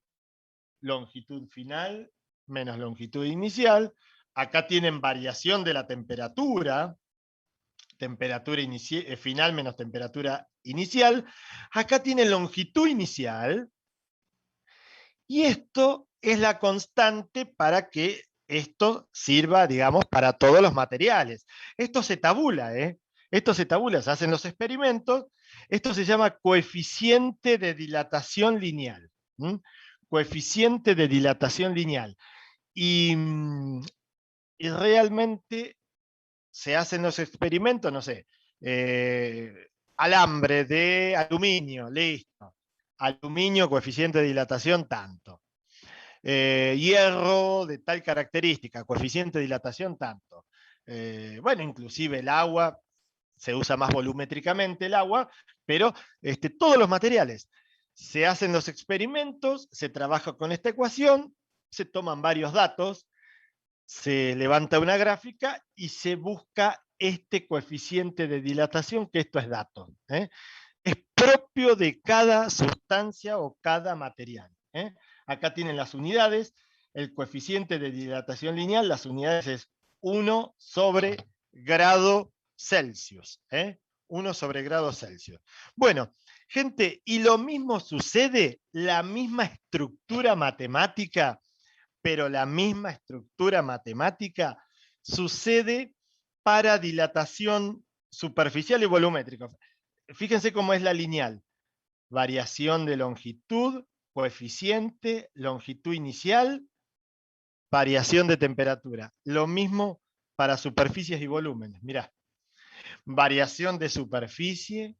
final menos longitud inicial. Acá tienen variación de la temperatura final menos temperatura inicial. Acá tienen longitud inicial. Y esto es la constante para que esto sirva, digamos, para todos los materiales. Esto se tabula, Esto se tabula, se hacen los experimentos. Esto se llama coeficiente de dilatación lineal. Coeficiente de dilatación lineal. Y realmente se hacen los experimentos, no sé, alambre de aluminio, listo. Aluminio, coeficiente de dilatación, tanto. Hierro de tal característica, coeficiente de dilatación, tanto. Bueno, inclusive el agua, se usa más volumétricamente el agua, pero todos los materiales. Se hacen los experimentos, se trabaja con esta ecuación, se toman varios datos, se levanta una gráfica y se busca este coeficiente de dilatación, que esto es dato. Es propio de cada sustancia o cada material. Acá tienen las unidades, el coeficiente de dilatación lineal, las unidades es 1 sobre grado Celsius. 1 sobre grado Celsius. Bueno, gente, y lo mismo sucede, la misma estructura matemática, pero la misma estructura matemática sucede para dilatación superficial y volumétrica. Fíjense cómo es la lineal. Variación de longitud, coeficiente, longitud inicial, variación de temperatura. Lo mismo para superficies y volúmenes. Mirá. Variación de superficie,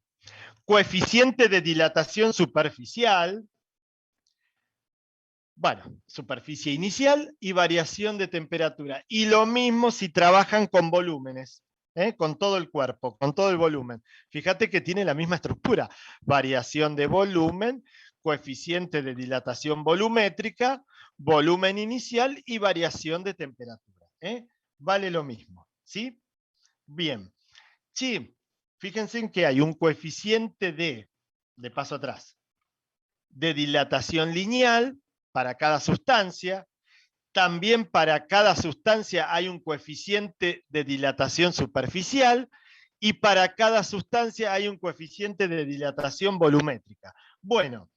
coeficiente de dilatación superficial, bueno, superficie inicial y variación de temperatura. Y lo mismo si trabajan con volúmenes, con todo el cuerpo, con todo el volumen. Fíjate que tiene la misma estructura. Variación de volumen, coeficiente de dilatación volumétrica, volumen inicial y variación de temperatura. Vale lo mismo, ¿sí? Bien. Sí, fíjense en que hay un coeficiente de paso atrás, de dilatación lineal para cada sustancia. También para cada sustancia hay un coeficiente de dilatación superficial y para cada sustancia hay un coeficiente de dilatación volumétrica. Bueno,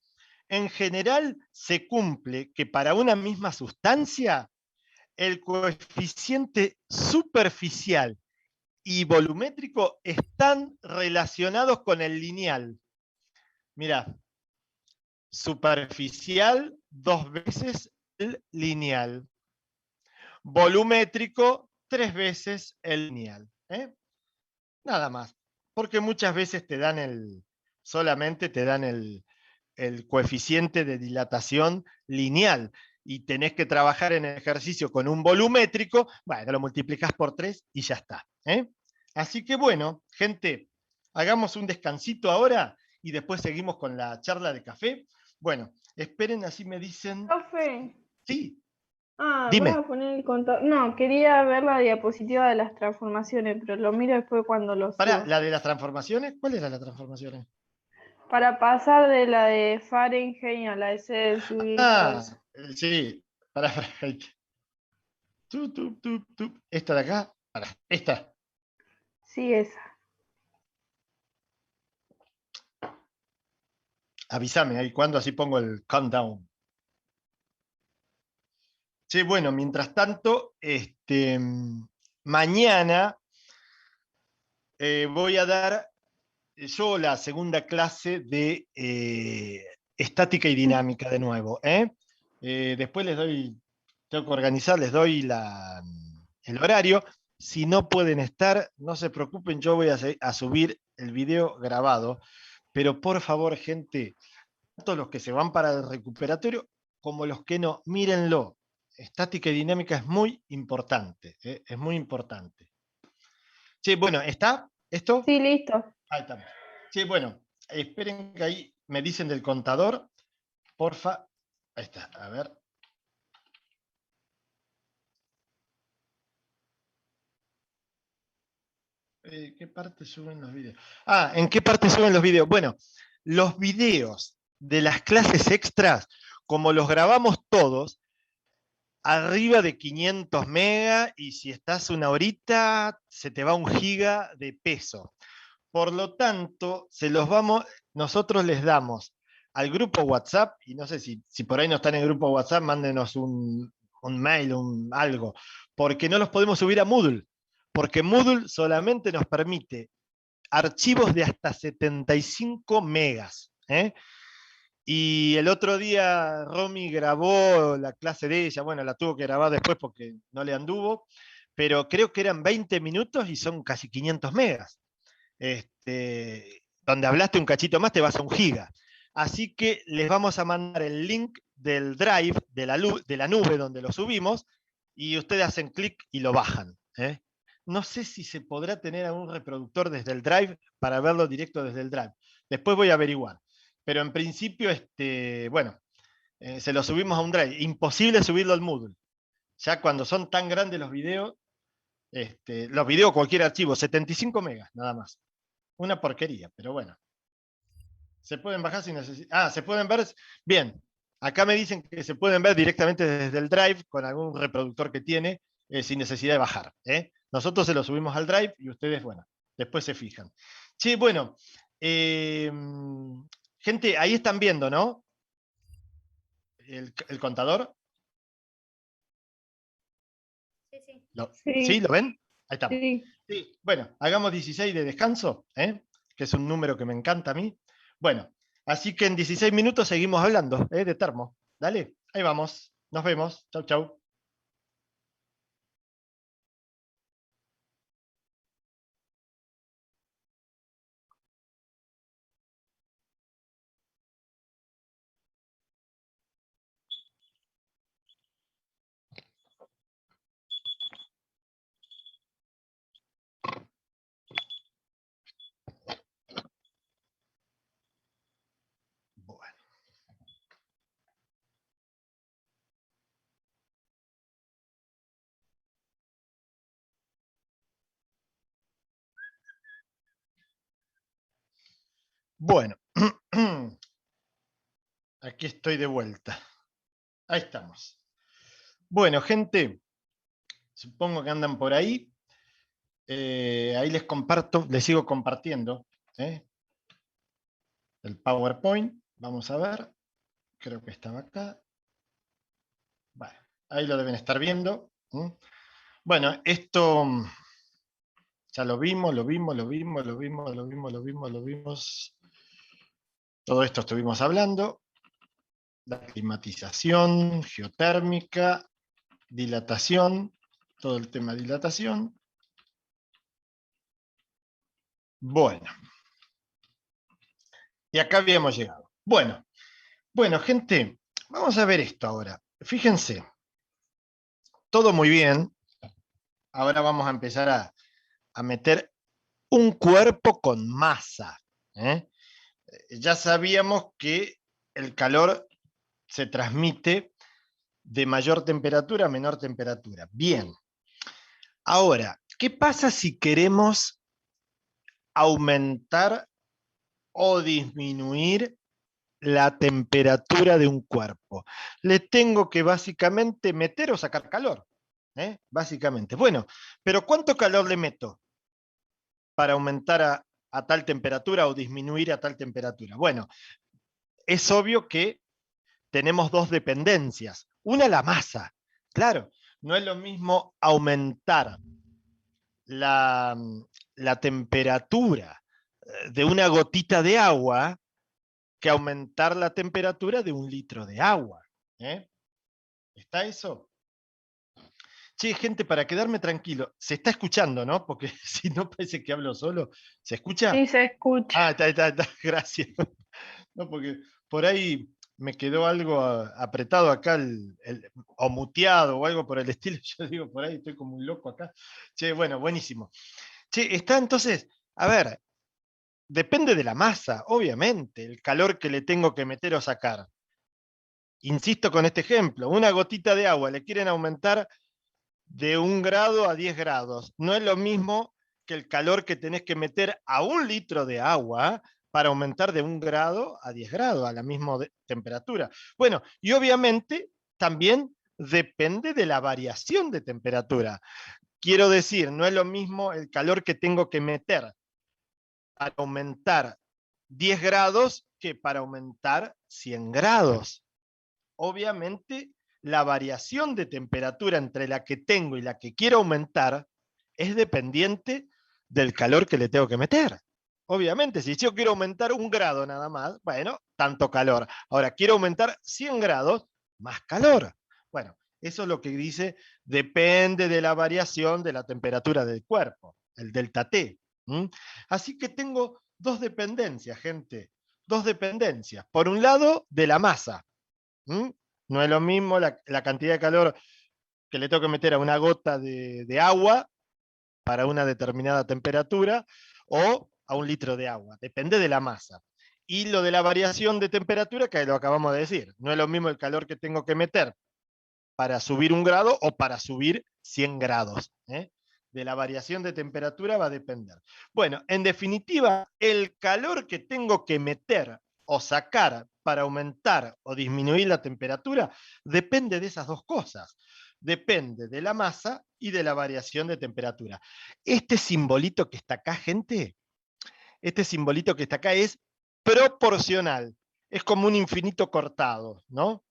en general se cumple que para una misma sustancia el coeficiente superficial y volumétrico están relacionados con el lineal. Mirá, superficial 2 veces el lineal. Volumétrico 3 veces el lineal. Nada más. Porque muchas veces te dan solamente te dan el coeficiente de dilatación lineal y tenés que trabajar en el ejercicio con un volumétrico, bueno, lo multiplicás por 3 y ya está. Así que bueno, gente, hagamos un descansito ahora y después seguimos con la charla de café. Bueno, esperen, así me dicen. Profe. Sí. Dime. Dime. Voy a poner el contador. No, quería ver la diapositiva de las transformaciones, pero lo miro después cuando lo suba. ¿Para la de las transformaciones? ¿Cuál era la transformaciones? Para pasar de la de Fahrenheit a la de Celsius. Sí. Para. Esta de acá. Esta. Sí, esa. Avísame ahí cuando, así pongo el countdown. Sí, bueno, mientras tanto, mañana voy a dar yo la segunda clase de estática y dinámica de nuevo. Después les doy, tengo que organizar, les doy el horario. Si no pueden estar, no se preocupen, yo voy a subir el video grabado. Pero por favor, gente, tanto los que se van para el recuperatorio como los que no, mírenlo. Estática y dinámica es muy importante, es muy importante. Sí, bueno, ¿está esto? Sí, listo. Ahí estamos. Sí, bueno, esperen que ahí me dicen del contador, porfa. Ahí está, a ver. ¿Qué parte suben los videos? ¿En qué parte suben los videos? Bueno, los videos de las clases extras, como los grabamos todos, arriba de 500 megas, y si estás una horita, se te va 1 giga de peso. Por lo tanto, nosotros les damos al grupo WhatsApp, y no sé si por ahí no están en el grupo WhatsApp, mándenos un mail, algo, porque no los podemos subir a Moodle, porque Moodle solamente nos permite archivos de hasta 75 megas. Y el otro día Romy grabó la clase de ella, bueno, la tuvo que grabar después porque no le anduvo, pero creo que eran 20 minutos y son casi 500 megas. Donde hablaste un cachito más te vas a 1 giga. Así que les vamos a mandar el link del drive, de la nube donde lo subimos, y ustedes hacen clic y lo bajan. No sé si se podrá tener un reproductor desde el drive para verlo directo desde el drive. Después voy a averiguar. Pero en principio, bueno, se lo subimos a un drive. Imposible subirlo al Moodle. Ya cuando son tan grandes los videos cualquier archivo, 75 megas, nada más. Una porquería, pero bueno. Se pueden bajar sin necesidad. Ah, se pueden ver. Bien. Acá me dicen que se pueden ver directamente desde el Drive con algún reproductor que tiene, sin necesidad de bajar. Nosotros se lo subimos al Drive y ustedes, bueno, después se fijan. Sí, bueno. Gente, ahí están viendo, ¿no? El contador. Sí, sí. ¿Sí? ¿Lo ven? Ahí estamos. Sí. Sí. Bueno, hagamos 16 de descanso, que es un número que me encanta a mí. Bueno, así que en 16 minutos seguimos hablando de termo. Dale, ahí vamos. Nos vemos. Chau, chau. Bueno. Bueno. Aquí estoy de vuelta. Ahí estamos. Bueno, gente, supongo que andan por ahí. Ahí les comparto, les sigo compartiendo el PowerPoint. Vamos a ver. Creo que estaba acá. Bueno, ahí lo deben estar viendo. Bueno, esto ya lo vimos. Todo esto estuvimos hablando. La climatización, geotérmica, dilatación, todo el tema de dilatación. Bueno. Y acá habíamos llegado. Bueno, gente, vamos a ver esto ahora. Fíjense, todo muy bien. Ahora vamos a empezar a meter un cuerpo con masa. Ya sabíamos que el calor se transmite de mayor temperatura a menor temperatura. Bien. Ahora, ¿qué pasa si queremos aumentar o disminuir la temperatura de un cuerpo? Le tengo que básicamente meter o sacar calor. Básicamente. Bueno, pero ¿cuánto calor le meto para aumentar a tal temperatura o disminuir a tal temperatura? Bueno, es obvio que tenemos dos dependencias. Una, la masa. Claro, no es lo mismo aumentar la temperatura de una gotita de agua que aumentar la temperatura de un litro de agua. ¿Está eso? Che, gente, para quedarme tranquilo, se está escuchando, ¿no? Porque si no parece que hablo solo. ¿Se escucha? Sí, se escucha. Ah, está, gracias. No, porque por ahí me quedó algo apretado acá, o muteado o algo por el estilo. Yo digo, por ahí estoy como un loco acá. Che, bueno, buenísimo. Che, está entonces, a ver, depende de la masa, obviamente, el calor que le tengo que meter o sacar. Insisto con este ejemplo, una gotita de agua le quieren aumentar de 1 grado a 10 grados. No es lo mismo que el calor que tenés que meter a 1 litro de agua para aumentar de 1 grado a 10 grados, a la misma temperatura. Bueno, y obviamente también depende de la variación de temperatura. Quiero decir, no es lo mismo el calor que tengo que meter para aumentar 10 grados que para aumentar 100 grados. Obviamente, la variación de temperatura entre la que tengo y la que quiero aumentar es dependiente del calor que le tengo que meter. Obviamente, si yo quiero aumentar 1 grado nada más, bueno, tanto calor. Ahora, quiero aumentar 100 grados, más calor. Bueno, eso es lo que dice, depende de la variación de la temperatura del cuerpo, el delta T. Así que tengo dos dependencias, gente. Dos dependencias. Por un lado, de la masa. No es lo mismo la cantidad de calor que le tengo que meter a una gota de agua para una determinada temperatura o a 1 litro de agua. Depende de la masa. Y lo de la variación de temperatura, que lo acabamos de decir. No es lo mismo el calor que tengo que meter para subir 1 grado o para subir 100 grados. De la variación de temperatura va a depender. Bueno, en definitiva, el calor que tengo que meter o sacar para aumentar o disminuir la temperatura depende de esas dos cosas. Depende de la masa y de la variación de temperatura. Este simbolito que está acá, gente, este simbolito que está acá es proporcional. Es como un infinito cortado, ¿no?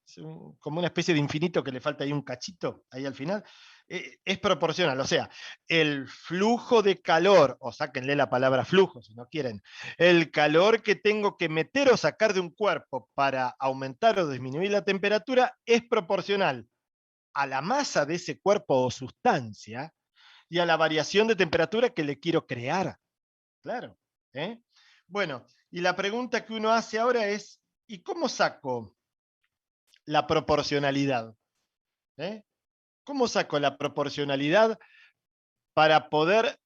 Es como una especie de infinito que le falta ahí un cachito, ahí al final. Es proporcional, o sea, el flujo de calor, o sáquenle la palabra flujo si no quieren, el calor que tengo que meter o sacar de un cuerpo para aumentar o disminuir la temperatura es proporcional a la masa de ese cuerpo o sustancia y a la variación de temperatura que le quiero crear. Claro. Bueno, y la pregunta que uno hace ahora es, ¿y cómo saco la proporcionalidad? ¿Cómo saco la proporcionalidad para poder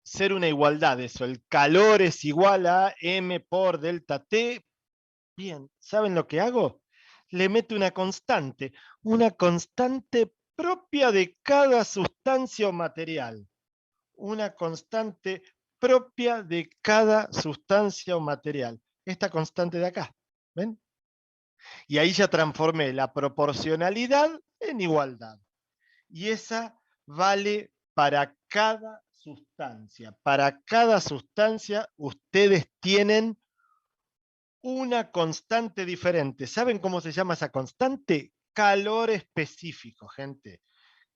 ser una igualdad de eso? El calor es igual a m por delta T. Bien, ¿saben lo que hago? Le meto una constante propia de cada sustancia o material. Una constante propia de cada sustancia o material. Esta constante de acá, ¿ven? Y ahí ya transformé la proporcionalidad en igualdad. Y esa vale para cada sustancia. Para cada sustancia ustedes tienen una constante diferente. ¿Saben cómo se llama esa constante? Calor específico, gente.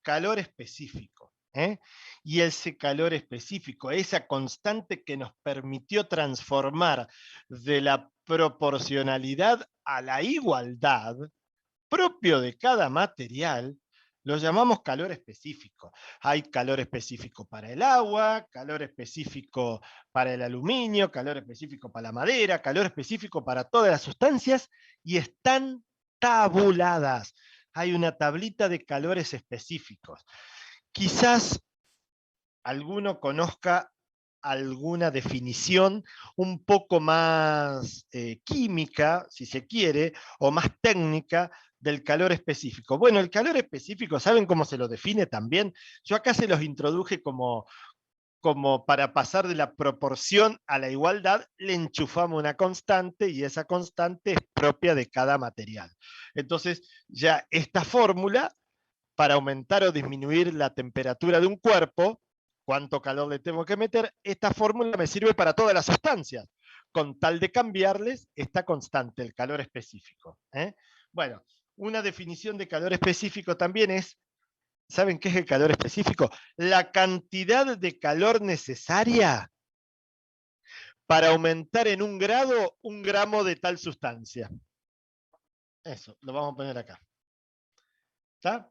Calor específico. Y ese calor específico, esa constante que nos permitió transformar de la proporcionalidad a la igualdad, propio de cada material, lo llamamos calor específico. Hay calor específico para el agua, calor específico para el aluminio, calor específico para la madera, calor específico para todas las sustancias y están tabuladas. Hay una tablita de calores específicos. Quizás alguno conozca alguna definición un poco más química, si se quiere, o más técnica del calor específico. Bueno, el calor específico, ¿saben cómo se lo define también? Yo acá se los introduje como para pasar de la proporción a la igualdad, le enchufamos una constante y esa constante es propia de cada material. Entonces, ya esta fórmula, para aumentar o disminuir la temperatura de un cuerpo, cuánto calor le tengo que meter, esta fórmula me sirve para todas las sustancias, con tal de cambiarles esta constante, el calor específico. Bueno, una definición de calor específico también es, ¿saben qué es el calor específico? La cantidad de calor necesaria para aumentar en 1 grado 1 gramo de tal sustancia. Eso, lo vamos a poner acá. ¿Está?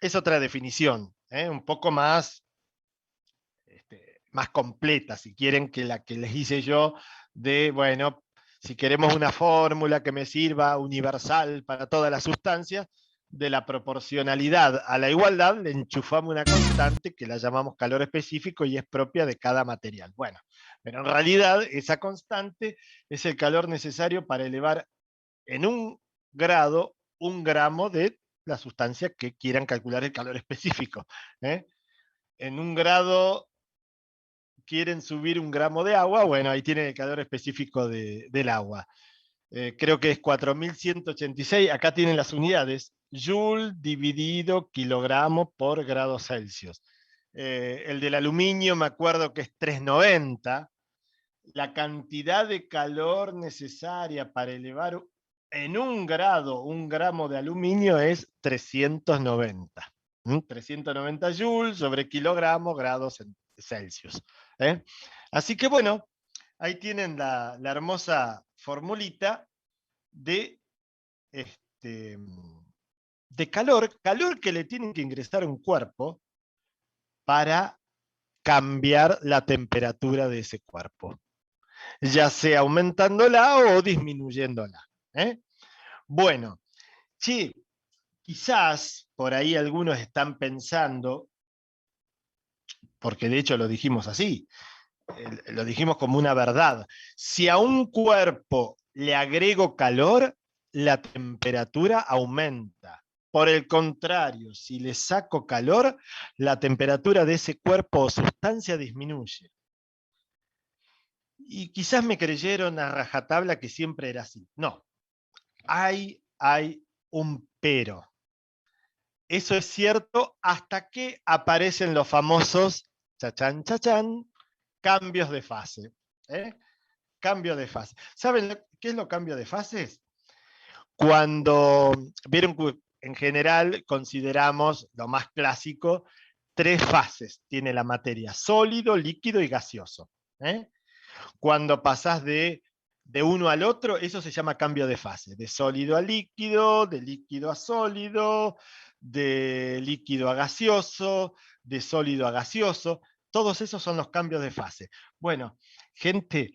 Es otra definición, un poco más, más completa, si quieren, que la que les hice yo, de, bueno, si queremos una fórmula que me sirva universal para todas las sustancias, de la proporcionalidad a la igualdad, le enchufamos una constante que la llamamos calor específico y es propia de cada material. Bueno, pero en realidad esa constante es el calor necesario para elevar en 1 grado 1 gramo de la sustancia que quieran calcular el calor específico. En 1 grado quieren subir 1 gramo de agua, bueno, ahí tienen el calor específico del agua. Creo que es 4186, acá tienen las unidades, Joule dividido kilogramo por grado Celsius. El del aluminio me acuerdo que es 390. La cantidad de calor necesaria para elevar en 1 grado 1 gramo de aluminio es 390. 390 joules sobre kilogramo grados Celsius. Así que bueno, ahí tienen la hermosa formulita de calor que le tienen que ingresar a un cuerpo para cambiar la temperatura de ese cuerpo, ya sea aumentándola o disminuyéndola. Bueno, sí, quizás por ahí algunos están pensando, porque de hecho lo dijimos así, lo dijimos como una verdad, si a un cuerpo le agrego calor, la temperatura aumenta. Por el contrario, si le saco calor, la temperatura de ese cuerpo o sustancia disminuye. Y quizás me creyeron a rajatabla que siempre era así. No, hay un pero. Eso es cierto hasta que aparecen los famosos, chachán, chachán, cambios de fase. Cambio de fase. ¿Saben qué es lo cambio de fases? Cuando, vieron que en general consideramos lo más clásico, 3 fases tiene la materia: sólido, líquido y gaseoso. Cuando pasás de uno al otro, eso se llama cambio de fase, de sólido a líquido, de líquido a sólido, de líquido a gaseoso, de sólido a gaseoso. Todos esos son los cambios de fase. Bueno, gente,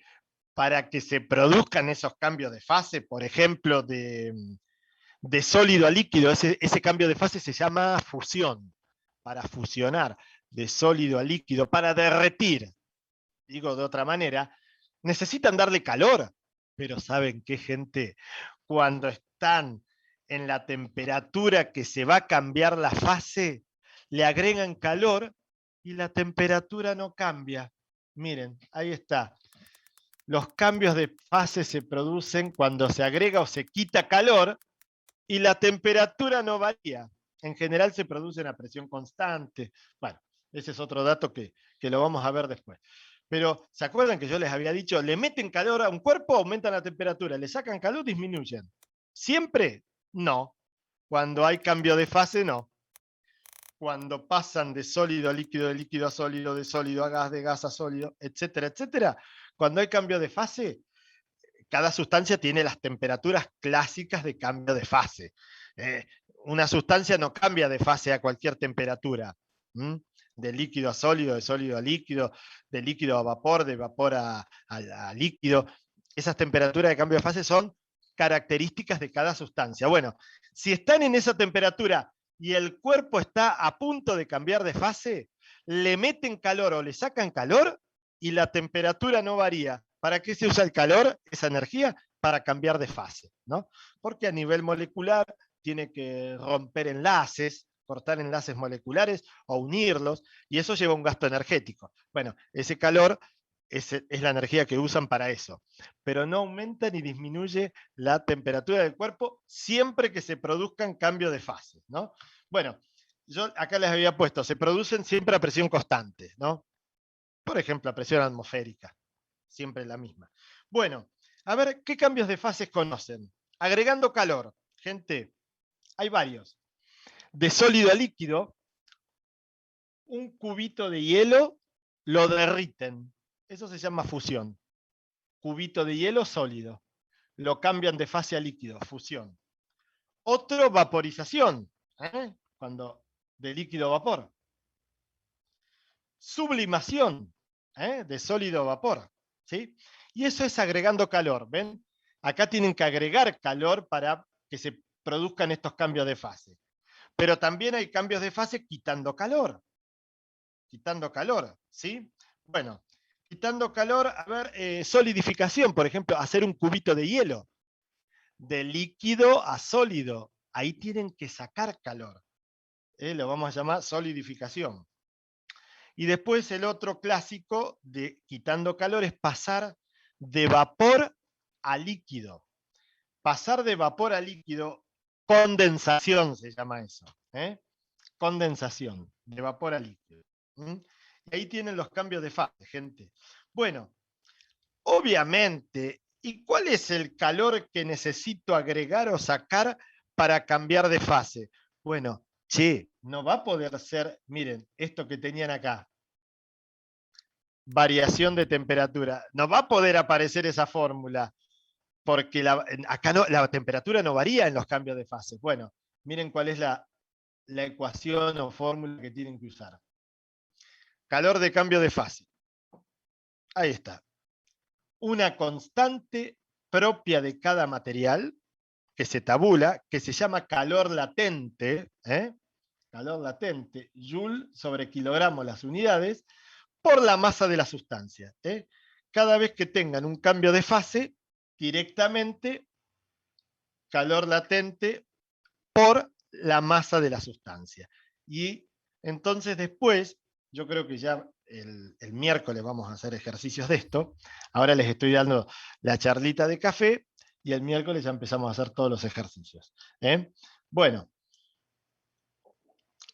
para que se produzcan esos cambios de fase, por ejemplo, de sólido a líquido, ese cambio de fase se llama fusión, para fusionar de sólido a líquido, para derretir, digo de otra manera, necesitan darle calor. Pero ¿saben qué, gente? Cuando están en la temperatura que se va a cambiar la fase, le agregan calor y la temperatura no cambia. Miren, ahí está. Los cambios de fase se producen cuando se agrega o se quita calor y la temperatura no varía. En general se produce a presión constante. Bueno, ese es otro dato que lo vamos a ver después. Pero, ¿se acuerdan que yo les había dicho, le meten calor a un cuerpo, aumentan la temperatura, le sacan calor, disminuyen? ¿Siempre? No. Cuando hay cambio de fase, no. Cuando pasan de sólido a líquido, de líquido a sólido, de sólido a gas, de gas a sólido, etcétera, etcétera, cuando hay cambio de fase, cada sustancia tiene las temperaturas clásicas de cambio de fase. Una sustancia no cambia de fase a cualquier temperatura. De líquido a sólido, de sólido a líquido, de líquido a vapor, de vapor a líquido. Esas temperaturas de cambio de fase son características de cada sustancia. Bueno, si están en esa temperatura y el cuerpo está a punto de cambiar de fase, le meten calor o le sacan calor y la temperatura no varía. ¿Para qué se usa el calor, esa energía? Para cambiar de fase, ¿no? Porque a nivel molecular tiene que romper enlaces, cortar enlaces moleculares o unirlos, y eso lleva un gasto energético. Bueno, ese calor es la energía que usan para eso, pero no aumenta ni disminuye la temperatura del cuerpo siempre que se produzcan cambios de fase, ¿no? Bueno, yo acá les había puesto, se producen siempre a presión constante, ¿no? Por ejemplo, a presión atmosférica, siempre la misma. Bueno, a ver, ¿qué cambios de fases conocen? Agregando calor, gente, hay varios. De sólido a líquido, un cubito de hielo lo derriten. Eso se llama fusión. Cubito de hielo sólido. Lo cambian de fase a líquido, fusión. Otro, vaporización, cuando de líquido a vapor. Sublimación, de sólido a vapor. ¿Sí? Y eso es agregando calor. ¿Ven? Acá tienen que agregar calor para que se produzcan estos cambios de fase. Pero también hay cambios de fase quitando calor. Quitando calor, ¿sí? Bueno, quitando calor, a ver, solidificación, por ejemplo, hacer un cubito de hielo. De líquido a sólido. Ahí tienen que sacar calor. Lo vamos a llamar solidificación. Y después el otro clásico de quitando calor es pasar de vapor a líquido. Pasar de vapor a líquido, condensación se llama eso. Condensación, de vapor a líquido. Y ahí tienen los cambios de fase, gente. Bueno, obviamente, ¿y cuál es el calor que necesito agregar o sacar para cambiar de fase? Bueno, no va a poder ser, miren, esto que tenían acá, variación de temperatura. No va a poder aparecer esa fórmula, porque acá la temperatura no varía en los cambios de fase. Bueno, miren cuál es la ecuación o fórmula que tienen que usar. Calor de cambio de fase. Ahí está. Una constante propia de cada material que se tabula, que se llama calor latente, calor latente, Joule sobre kilogramo las unidades, por la masa de la sustancia. Cada vez que tengan un cambio de fase, directamente calor latente por la masa de la sustancia. Y entonces después, yo creo que ya el miércoles vamos a hacer ejercicios de esto. Ahora les estoy dando la charlita de café y el miércoles ya empezamos a hacer todos los ejercicios. Bueno,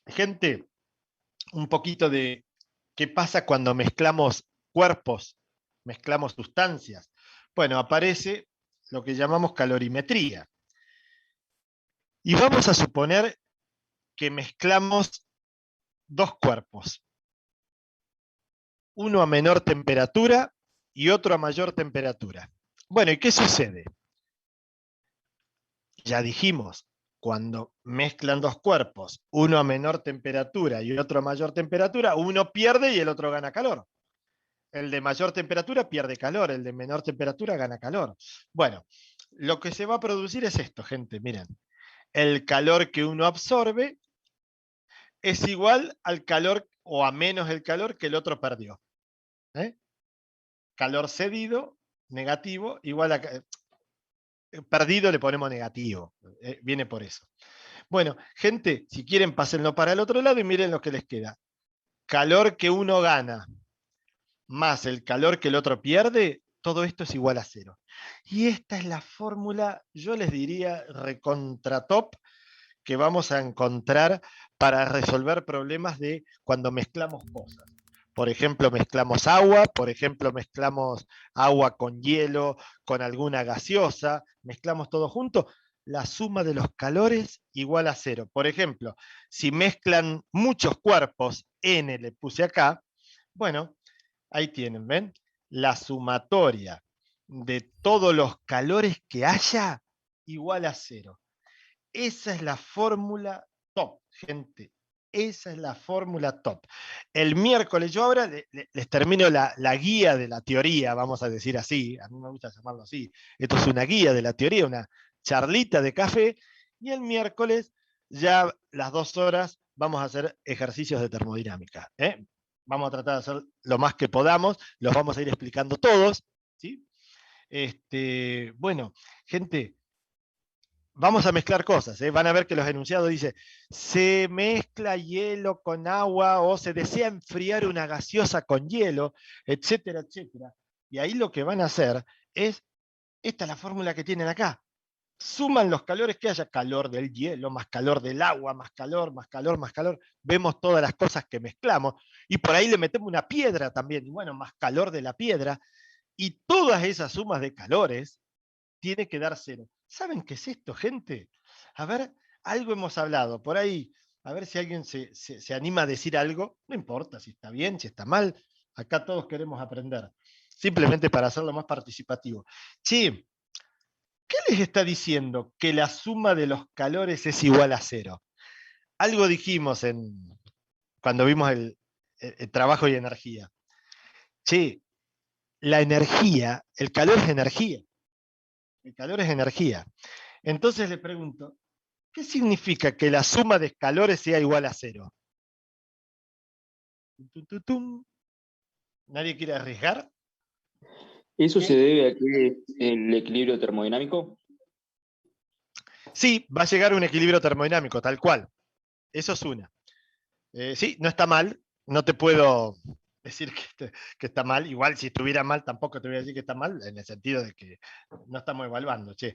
gente, un poquito de qué pasa cuando mezclamos cuerpos, mezclamos sustancias. Bueno, aparece lo que llamamos calorimetría. Y vamos a suponer que mezclamos dos cuerpos, uno a menor temperatura y otro a mayor temperatura. Bueno, ¿y qué sucede? Ya dijimos, cuando mezclan dos cuerpos, uno a menor temperatura y otro a mayor temperatura, uno pierde y el otro gana calor. El de mayor temperatura pierde calor, el de menor temperatura gana calor. Bueno, lo que se va a producir es esto, gente, miren. El calor que uno absorbe es igual al calor o a menos el calor que el otro perdió. Calor cedido, negativo, igual a... perdido le ponemos negativo. Viene por eso. Bueno, gente, si quieren pásenlo para el otro lado y miren lo que les queda. Calor que uno gana más el calor que el otro pierde, todo esto es igual a 0. Y esta es la fórmula, yo les diría, recontra top, que vamos a encontrar para resolver problemas de cuando mezclamos cosas. Por ejemplo, mezclamos agua, por ejemplo, mezclamos agua con hielo, con alguna gaseosa, mezclamos todo junto, la suma de los calores igual a 0. Por ejemplo, si mezclan muchos cuerpos, N le puse acá, bueno, ahí tienen, ¿ven? La sumatoria de todos los calores que haya igual a 0. Esa es la fórmula top, gente. Esa es la fórmula top. El miércoles, yo ahora les termino la guía de la teoría, vamos a decir así, a mí me gusta llamarlo así. Esto es una guía de la teoría, una charlita de café, y el miércoles, ya las 2 horas, vamos a hacer ejercicios de termodinámica. Vamos a tratar de hacer lo más que podamos, los vamos a ir explicando todos, ¿sí? Bueno, gente, vamos a mezclar cosas, van a ver que los enunciados dicen, se mezcla hielo con agua o se desea enfriar una gaseosa con hielo, etcétera, etcétera. Y ahí lo que van a hacer es, esta es la fórmula que tienen acá, suman los calores que haya, calor del hielo, más calor del agua, más calor, más calor, más calor, vemos todas las cosas que mezclamos, y por ahí le metemos una piedra también, y bueno, más calor de la piedra, y todas esas sumas de calores tiene que dar 0. ¿Saben qué es esto, gente? A ver, algo hemos hablado, por ahí, a ver si alguien se anima a decir algo, no importa si está bien, si está mal, acá todos queremos aprender, simplemente para hacerlo más participativo. Sí, ¿qué les está diciendo que la suma de los calores es igual a 0? Algo dijimos cuando vimos el trabajo y energía. Sí, la energía, el calor es energía. El calor es energía. Entonces le pregunto, ¿qué significa que la suma de calores sea igual a 0? ¿Nadie quiere arriesgar? ¿Eso se debe a que el equilibrio termodinámico? Sí, va a llegar a un equilibrio termodinámico, tal cual. Eso es una. Sí, no está mal, no te puedo decir que está mal, igual si estuviera mal tampoco te voy a decir que está mal, en el sentido de que no estamos evaluando, che.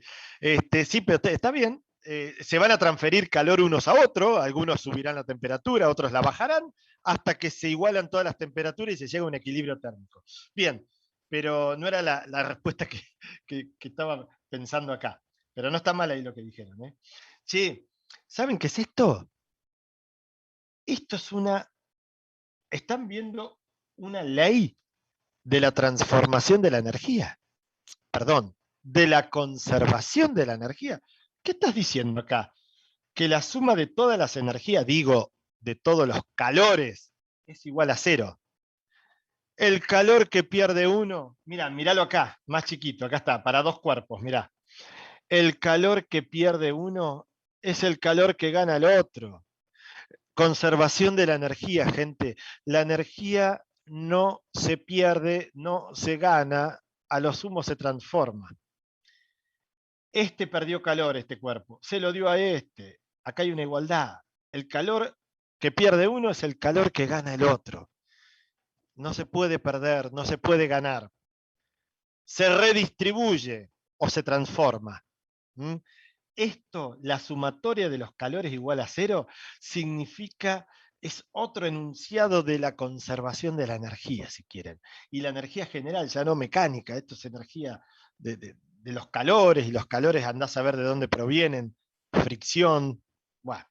Sí, pero está bien, se van a transferir calor unos a otros, algunos subirán la temperatura, otros la bajarán, hasta que se igualan todas las temperaturas y se llega a un equilibrio térmico. Bien, pero no era la respuesta que estaba pensando acá, pero no está mal ahí lo que dijeron. Sí, ¿saben qué es esto? Esto es están viendo una ley de la transformación de la energía, perdón, de la conservación de la energía. ¿Qué estás diciendo acá? Que la suma de todas las energías, digo, de todos los calores, es igual a 0. El calor que pierde uno, míralo acá, más chiquito, acá está, para 2 cuerpos, mirá. El calor que pierde uno es el calor que gana el otro. Conservación de la energía, gente. La energía no se pierde, no se gana, a lo sumo se transforma. Este perdió calor, este cuerpo, se lo dio a este. Acá hay una igualdad. El calor que pierde uno es el calor que gana el otro. No se puede perder, no se puede ganar. Se redistribuye o se transforma. ¿Mm? Esto, la sumatoria de los calores igual a cero, significa, es otro enunciado de la conservación de la energía, si quieren. Y la energía general, ya no mecánica, esto es energía de los calores, y los calores andás a ver de dónde provienen, fricción. Bueno,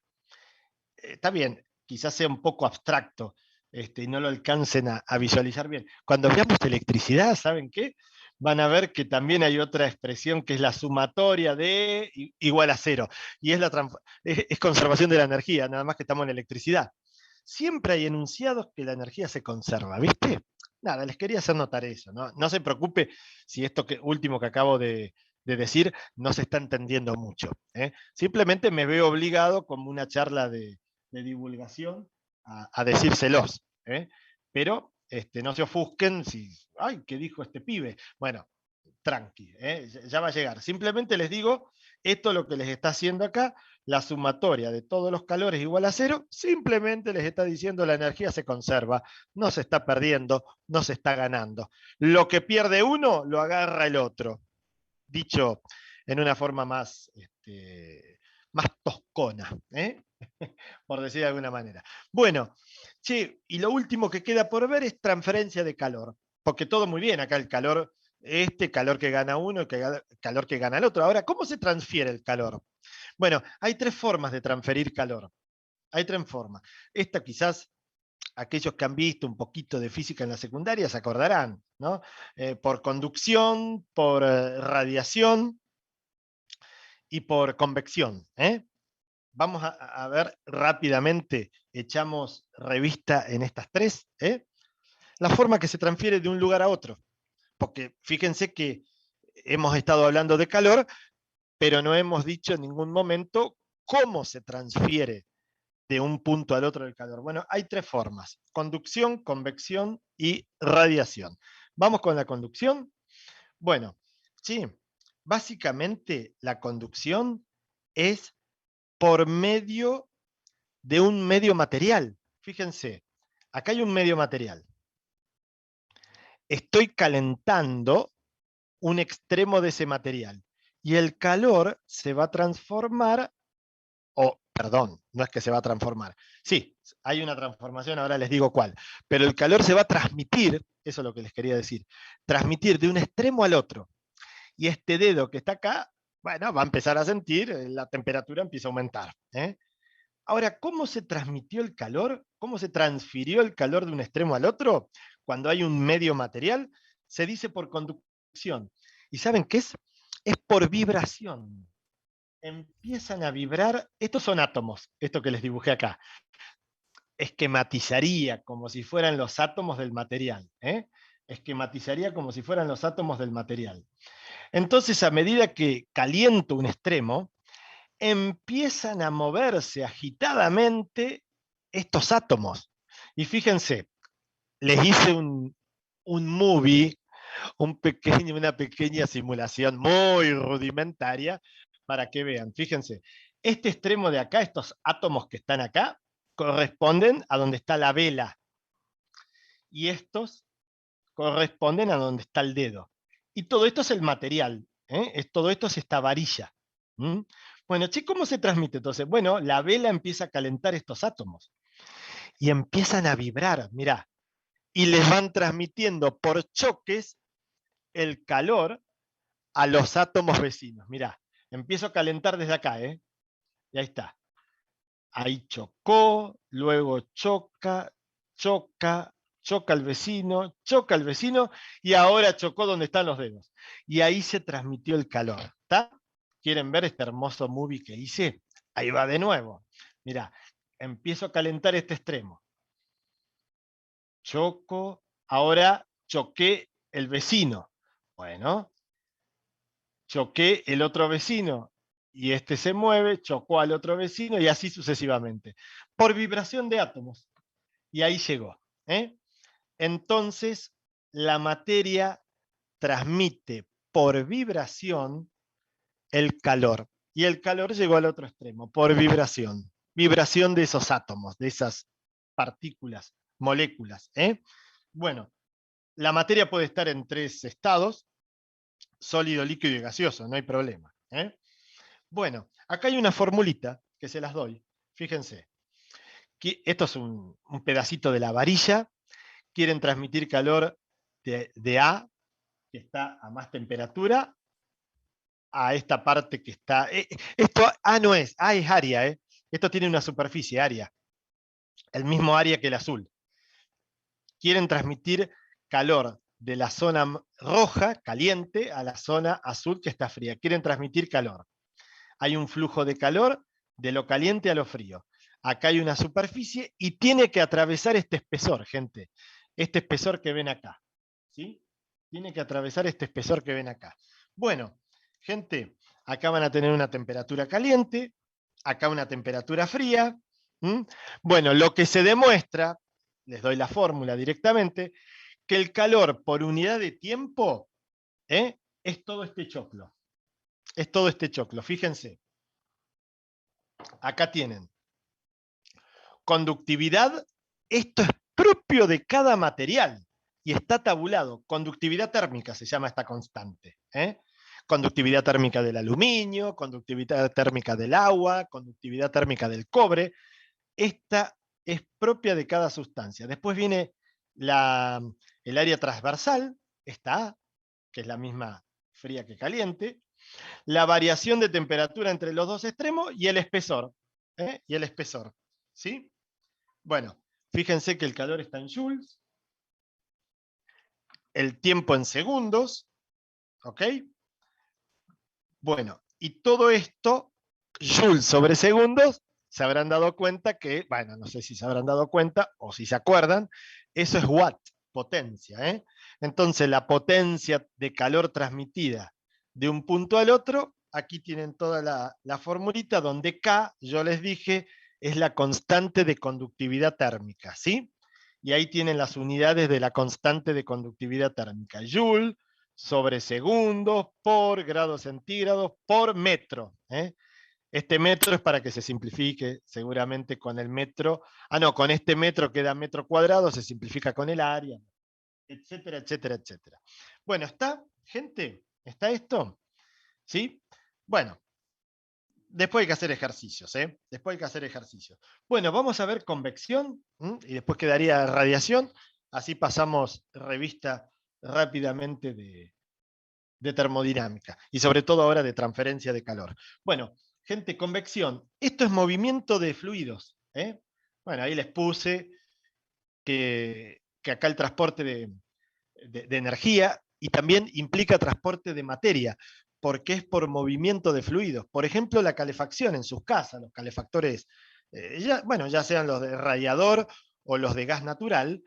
está bien, quizás sea un poco abstracto, y no lo alcancen a visualizar bien. Cuando veamos electricidad, ¿saben qué? Van a ver que también hay otra expresión que es la sumatoria de igual a cero, y es conservación de la energía, nada más que estamos en electricidad. Siempre hay enunciados que la energía se conserva, ¿viste? Nada, les quería hacer notar eso, ¿no? No se preocupe si esto último que acabo de decir no se está entendiendo mucho. Simplemente me veo obligado, como una charla de divulgación, a decírselos. Pero no se ofusquen si, ay, ¿qué dijo este pibe? Bueno, tranqui, ya va a llegar. Simplemente les digo, esto es lo que les está haciendo acá, la sumatoria de todos los calores igual a cero, simplemente les está diciendo la energía se conserva, no se está perdiendo, no se está ganando. Lo que pierde uno, lo agarra el otro. Dicho en una forma más, más toscona, por decir de alguna manera. Bueno, che, y lo último que queda por ver es transferencia de calor, porque todo muy bien, acá el calor, calor que gana uno, calor que gana el otro. Ahora, ¿cómo se transfiere el calor? Bueno, hay tres formas de transferir calor. Hay tres formas. Esta quizás aquellos que han visto un poquito de física en la secundaria se acordarán, ¿no? Por conducción, por radiación y por convección. Vamos a ver rápidamente, echamos revista en estas tres. La forma que se transfiere de un lugar a otro. Porque fíjense que hemos estado hablando de calor, pero no hemos dicho en ningún momento cómo se transfiere de un punto al otro del calor. Bueno, hay tres formas: conducción, convección y radiación. Vamos con la conducción. Bueno, sí, básicamente la conducción es por medio de un medio material. Fíjense, acá hay un medio material. Estoy calentando un extremo de ese material y el calor se va a transformar, perdón, no es que se va a transformar. Sí, hay una transformación, ahora les digo cuál. Pero el calor se va a transmitir, eso es lo que les quería decir, transmitir de un extremo al otro. Y este dedo que está acá, bueno, va a empezar a sentir, la temperatura empieza a aumentar. Ahora, ¿cómo se transmitió el calor? ¿Cómo se transfirió el calor de un extremo al otro? Cuando hay un medio material, se dice por conducción. ¿Y saben qué es? Es por vibración. Empiezan a vibrar, estos son átomos, esto que les dibujé acá. Esquematizaría como si fueran los átomos del material. Esquematizaría como si fueran los átomos del material. Entonces, a medida que caliento un extremo, empiezan a moverse agitadamente estos átomos. Y fíjense, les hice un movie, una pequeña simulación muy rudimentaria para que vean. Fíjense, este extremo de acá, estos átomos que están acá, corresponden a donde está la vela. Y estos corresponden a donde está el dedo. Y todo esto es el material. Todo esto es esta varilla. Bueno, che, ¿cómo se transmite entonces? Bueno, la vela empieza a calentar estos átomos. Y empiezan a vibrar, mirá. Y les van transmitiendo por choques el calor a los átomos vecinos. Mirá, empiezo a calentar desde acá, y ahí está. Ahí chocó, luego choca, choca, choca el vecino, y ahora chocó donde están los dedos. Y ahí se transmitió el calor. ¿Está? ¿Quieren ver este hermoso movie que hice? Ahí va de nuevo. Mirá, empiezo a calentar este extremo. Choco, ahora choqué el vecino. Bueno, choqué el otro vecino y este se mueve, chocó al otro vecino y así sucesivamente. Por vibración de átomos. Y ahí llegó. Entonces, la materia transmite por vibración el calor. Y el calor llegó al otro extremo, por vibración. Vibración de esos átomos, de esas partículas, moléculas. Bueno, la materia puede estar en 3 estados, sólido, líquido y gaseoso, no hay problema. Bueno, acá hay una formulita que se las doy. Fíjense, esto es un pedacito de la varilla. Quieren transmitir calor de A, que está a más temperatura, a esta parte que está... esto A no es, A es área. Esto tiene una superficie, área. El mismo área que el azul. Quieren transmitir calor de la zona roja, caliente, a la zona azul, que está fría. Quieren transmitir calor. Hay un flujo de calor de lo caliente a lo frío. Acá hay una superficie y tiene que atravesar este espesor, gente. Este espesor que ven acá. ¿Sí? Tiene que atravesar este espesor que ven acá. Bueno, gente, acá van a tener una temperatura caliente, acá una temperatura fría. Bueno, lo que se demuestra, les doy la fórmula directamente, que el calor por unidad de tiempo es todo este choclo. Es todo este choclo, fíjense. Acá tienen conductividad, esto es propio de cada material y está tabulado. Conductividad térmica se llama esta constante. Conductividad térmica del aluminio, conductividad térmica del agua, conductividad térmica del cobre. Esta es propia de cada sustancia. Después viene el área transversal, esta A, que es la misma fría que caliente. La variación de temperatura entre los dos extremos y el espesor. Y el espesor. ¿Sí? Bueno, fíjense que el calor está en joules, el tiempo en segundos, ¿ok? Bueno, y todo esto, joules sobre segundos, se habrán dado cuenta que, bueno, no sé si se habrán dado cuenta o si se acuerdan, eso es watt, potencia. Entonces la potencia de calor transmitida de un punto al otro, aquí tienen toda la formulita donde K, yo les dije, es la constante de conductividad térmica, ¿sí? Y ahí tienen las unidades de la constante de conductividad térmica. Joule sobre segundos por grados centígrados por metro. Este metro es para que se simplifique, seguramente con el metro. Con este metro queda metro cuadrado, se simplifica con el área, etcétera, etcétera, etcétera. Bueno, ¿está, gente? ¿Está esto? ¿Sí? Bueno, después hay que hacer ejercicios, Después hay que hacer ejercicios. Bueno, vamos a ver convección, y después quedaría radiación, así pasamos revista rápidamente de termodinámica, y sobre todo ahora de transferencia de calor. Bueno, gente, convección. Esto es movimiento de fluidos. Bueno, ahí les puse que acá el transporte de energía y también implica transporte de materia, porque es por movimiento de fluidos. Por ejemplo, la calefacción en sus casas, los calefactores, ya sean los de radiador o los de gas natural,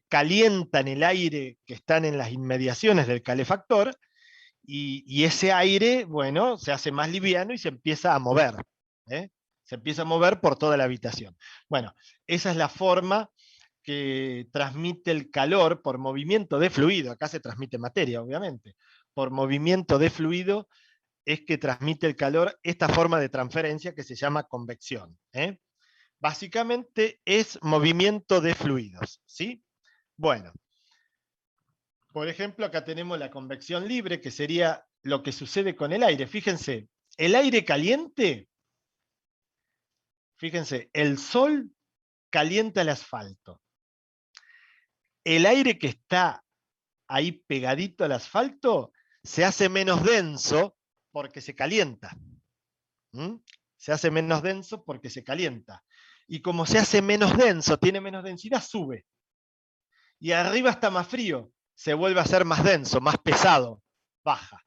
calientan el aire que están en las inmediaciones del calefactor y ese aire, bueno, se hace más liviano y se empieza a mover. Se empieza a mover por toda la habitación. Bueno, esa es la forma que transmite el calor por movimiento de fluido. Acá se transmite materia, obviamente. Por movimiento de fluido es que transmite el calor esta forma de transferencia que se llama convección. Básicamente es movimiento de fluidos, ¿sí? Bueno, por ejemplo, acá tenemos la convección libre, que sería lo que sucede con el aire. Fíjense, el aire caliente, fíjense, el sol calienta el asfalto. El aire que está ahí pegadito al asfalto se hace menos denso porque se calienta. Se hace menos denso porque se calienta. Y como se hace menos denso, tiene menos densidad, sube. Y arriba está más frío, se vuelve a ser más denso, más pesado, baja.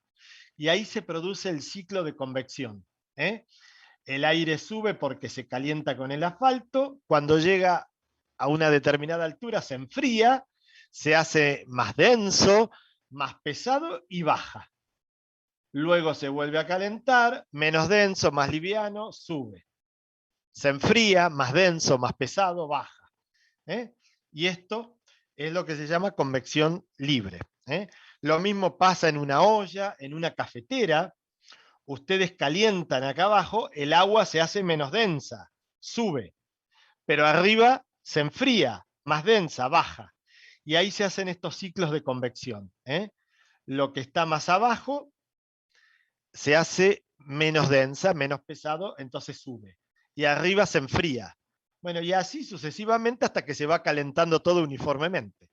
Y ahí se produce el ciclo de convección. El aire sube porque se calienta con el asfalto, cuando llega a una determinada altura se enfría, se hace más denso, más pesado y baja. Luego se vuelve a calentar, menos denso, más liviano, sube. Se enfría, más denso, más pesado, baja. Y esto es lo que se llama convección libre. Lo mismo pasa en una olla, en una cafetera. Ustedes calientan acá abajo, el agua se hace menos densa, sube. Pero arriba se enfría, más densa, baja. Y ahí se hacen estos ciclos de convección. Lo que está más abajo se hace menos densa, menos pesado, entonces sube. Y arriba se enfría. Bueno, y así sucesivamente hasta que se va calentando todo uniformemente.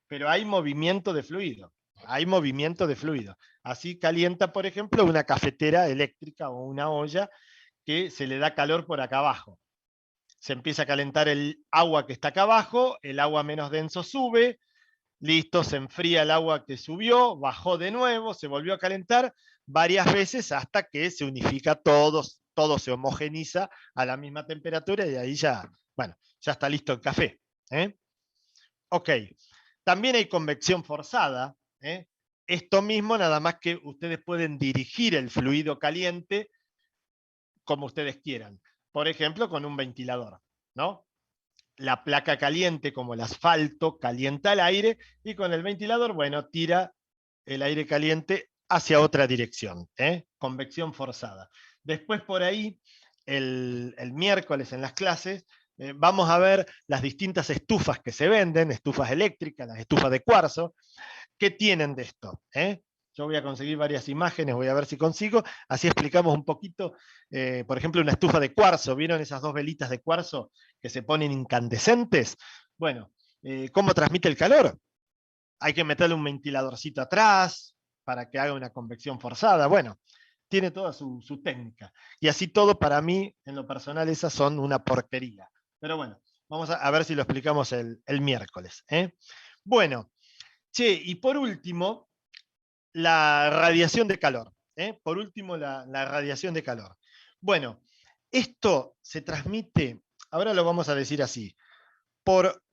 Pero hay movimiento de fluido. Hay movimiento de fluido. Así calienta, por ejemplo, una cafetera eléctrica o una olla que se le da calor por acá abajo. Se empieza a calentar el agua que está acá abajo, el agua menos denso sube, listo, se enfría el agua que subió, bajó de nuevo, se volvió a calentar varias veces hasta que se unifica todo se homogeniza a la misma temperatura y ahí ya, bueno, ya está listo el café. Ok, también hay convección forzada. Esto mismo, nada más que ustedes pueden dirigir el fluido caliente como ustedes quieran. Por ejemplo, con un ventilador, ¿no? La placa caliente, como el asfalto, calienta el aire y con el ventilador, bueno, tira el aire caliente hacia otra dirección. Convección forzada. Después por ahí, el miércoles en las clases, vamos a ver las distintas estufas que se venden, estufas eléctricas, las estufas de cuarzo. ¿Qué tienen de esto? Yo voy a conseguir varias imágenes, voy a ver si consigo, así explicamos un poquito, por ejemplo, una estufa de cuarzo. ¿Vieron esas dos velitas de cuarzo que se ponen incandescentes? Bueno, ¿cómo transmite el calor? Hay que meterle un ventiladorcito atrás para que haga una convección forzada. Bueno, tiene toda su técnica. Y así todo, para mí, en lo personal, esas son una porquería. Pero bueno, vamos a ver si lo explicamos el miércoles. Bueno, che, y por último, la radiación de calor. Por último, la radiación de calor. Bueno, esto se transmite, ahora lo vamos a decir así, por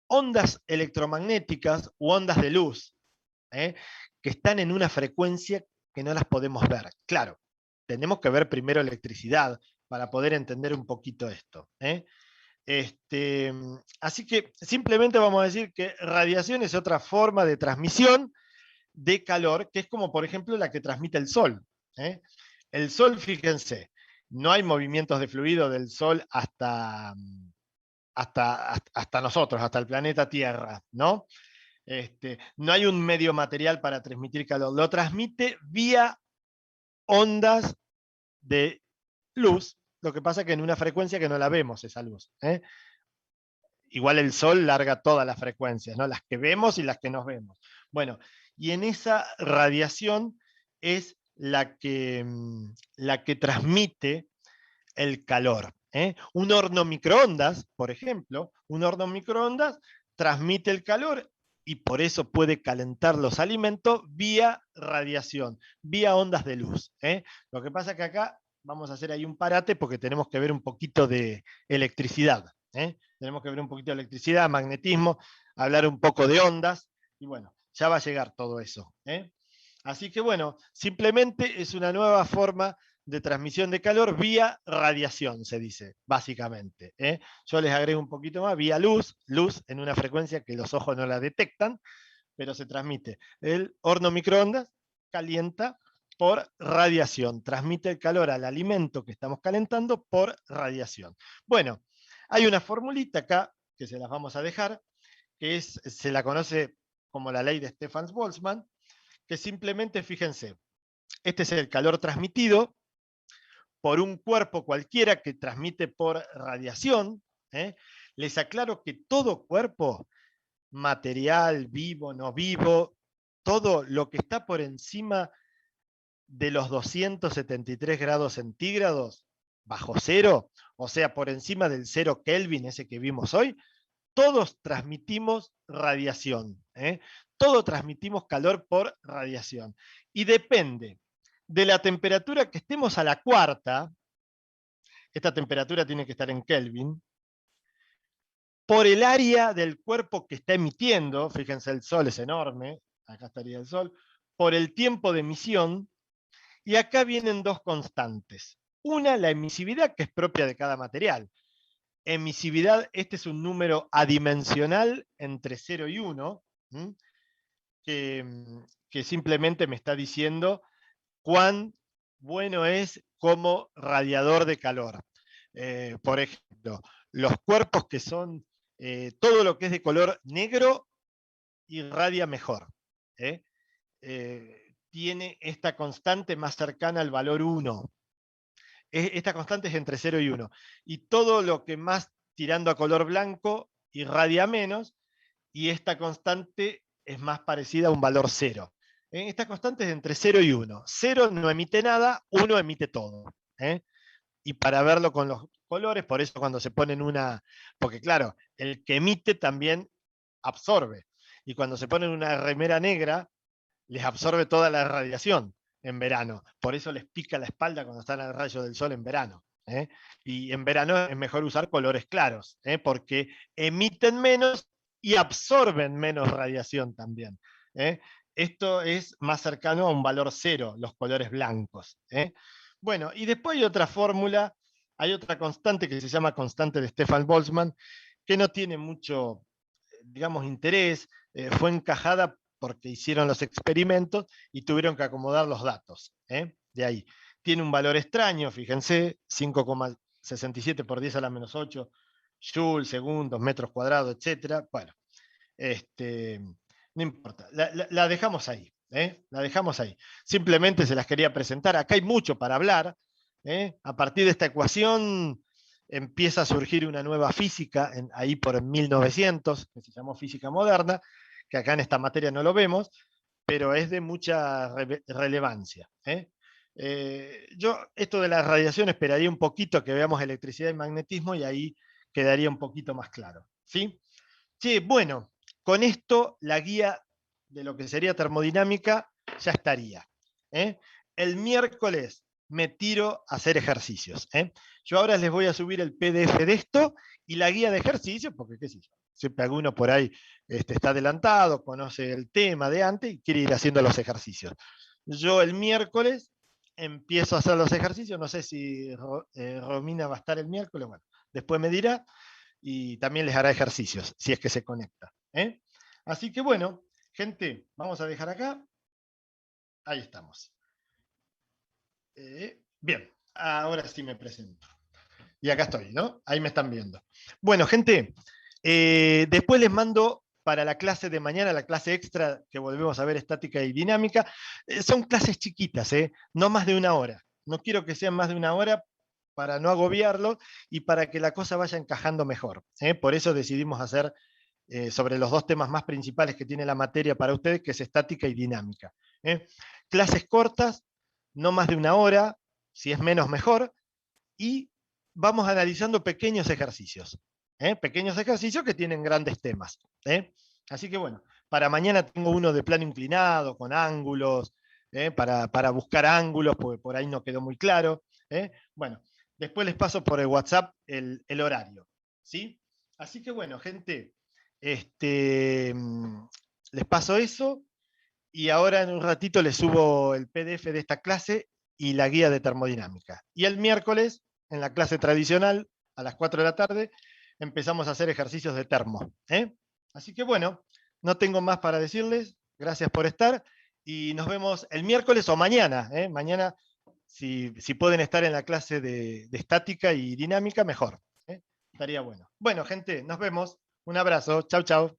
ondas electromagnéticas u ondas de luz, que están en una frecuencia que no las podemos ver. Claro, tenemos que ver primero electricidad para poder entender un poquito esto. Así que simplemente vamos a decir que radiación es otra forma de transmisión de calor, que es como por ejemplo la que transmite el Sol. El Sol, fíjense, no hay movimientos de fluido del Sol hasta nosotros, hasta el planeta Tierra, ¿no? No hay un medio material para transmitir calor, lo transmite vía ondas de luz, lo que pasa que en una frecuencia que no la vemos esa luz. Igual el Sol larga todas las frecuencias, ¿no? Las que vemos y las que nos vemos. Bueno, y en esa radiación es la que transmite el calor. Un horno microondas, por ejemplo, un horno microondas transmite el calor y por eso puede calentar los alimentos vía radiación, vía ondas de luz. Lo que pasa es que acá vamos a hacer ahí un parate porque tenemos que ver un poquito de electricidad. Tenemos que ver un poquito de electricidad, magnetismo, hablar un poco de ondas, y bueno, ya va a llegar todo eso. Así que bueno, simplemente es una nueva forma de transmisión de calor vía radiación, se dice, básicamente. Yo les agrego un poquito más, vía luz en una frecuencia que los ojos no la detectan, pero se transmite. El horno microondas calienta por radiación, transmite el calor al alimento que estamos calentando por radiación. Bueno, hay una formulita acá, que se las vamos a dejar, que se la conoce como la ley de Stefan-Boltzmann, que simplemente, fíjense, este es el calor transmitido por un cuerpo cualquiera que transmite por radiación. Les aclaro que todo cuerpo, material, vivo, no vivo, todo lo que está por encima de los 273 grados centígrados, bajo cero, o sea, por encima del 0 Kelvin, ese que vimos hoy, todos transmitimos radiación. Todos transmitimos calor por radiación. Y depende de la temperatura que estemos a la cuarta, esta temperatura tiene que estar en Kelvin, por el área del cuerpo que está emitiendo, fíjense el Sol es enorme, acá estaría el Sol, por el tiempo de emisión, y acá vienen dos constantes. Una, la emisividad, que es propia de cada material. Emisividad, este es un número adimensional entre 0 y 1, que simplemente me está diciendo cuán bueno es como radiador de calor. Por ejemplo, los cuerpos que son, todo lo que es de color negro irradia mejor. Tiene esta constante más cercana al valor 1. Esta constante es entre 0 y 1. Y todo lo que más tirando a color blanco irradia menos, y esta constante es más parecida a un valor 0. Esta constante es entre 0 y 1. 0 no emite nada, 1 emite todo. Y para verlo con los colores, por eso cuando se ponen una... Porque claro, el que emite también absorbe. Y cuando se ponen una remera negra, les absorbe toda la radiación en verano. Por eso les pica la espalda cuando están al rayo del sol en verano. Y en verano es mejor usar colores claros, porque emiten menos y absorben menos radiación también. Esto es más cercano a un valor 0, los colores blancos. Bueno, y después hay otra fórmula, hay otra constante que se llama constante de Stefan Boltzmann, que no tiene mucho, digamos, interés, fue encajada porque hicieron los experimentos y tuvieron que acomodar los datos. De ahí. Tiene un valor extraño, fíjense, 5,67 por 10 a la menos 8 joules, segundos, metros cuadrados, etc. Bueno, no importa, la dejamos ahí. La dejamos ahí. Simplemente se las quería presentar. Acá hay mucho para hablar. A partir de esta ecuación empieza a surgir una nueva física, ahí por 1900, que se llamó física moderna, que acá en esta materia no lo vemos, pero es de mucha relevancia. Yo esto de la radiación esperaría un poquito que veamos electricidad y magnetismo y ahí quedaría un poquito más claro. ¿Sí? Sí, bueno, con esto la guía de lo que sería termodinámica ya estaría. El miércoles me tiro a hacer ejercicios. Yo ahora les voy a subir el PDF de esto y la guía de ejercicios, porque qué sé yo, siempre alguno por ahí está adelantado, conoce el tema de antes y quiere ir haciendo los ejercicios. Yo el miércoles empiezo a hacer los ejercicios, no sé si Romina va a estar el miércoles, bueno, después me dirá, y también les hará ejercicios, si es que se conecta. Así que bueno, gente, vamos a dejar acá. Ahí estamos. Bien, ahora sí me presento. Y acá estoy, ¿no? Ahí me están viendo. Bueno, gente, después les mando para la clase de mañana, la clase extra que volvemos a ver estática y dinámica. Son clases chiquitas, no más de 1 hora. No quiero que sean más de 1 hora para no agobiarlo y para que la cosa vaya encajando mejor. Por eso decidimos hacer sobre los 2 temas más principales que tiene la materia para ustedes, que es estática y dinámica. Clases cortas, no más de 1 hora, si es menos mejor, y vamos analizando pequeños ejercicios. Pequeños ejercicios que tienen grandes temas. Así que bueno, para mañana tengo uno de plano inclinado, con ángulos, para buscar ángulos, porque por ahí no quedó muy claro. Bueno, después les paso por el WhatsApp el horario. ¿Sí? Así que bueno, gente, les paso eso y ahora en un ratito les subo el PDF de esta clase y la guía de termodinámica. Y el miércoles, en la clase tradicional, a las 4 de la tarde, empezamos a hacer ejercicios de termo. Así que bueno, no tengo más para decirles. Gracias por estar y nos vemos el miércoles o mañana. Mañana, si pueden estar en la clase de estática y dinámica, mejor. Estaría bueno. Bueno, gente, nos vemos. Un abrazo. Chau, chau.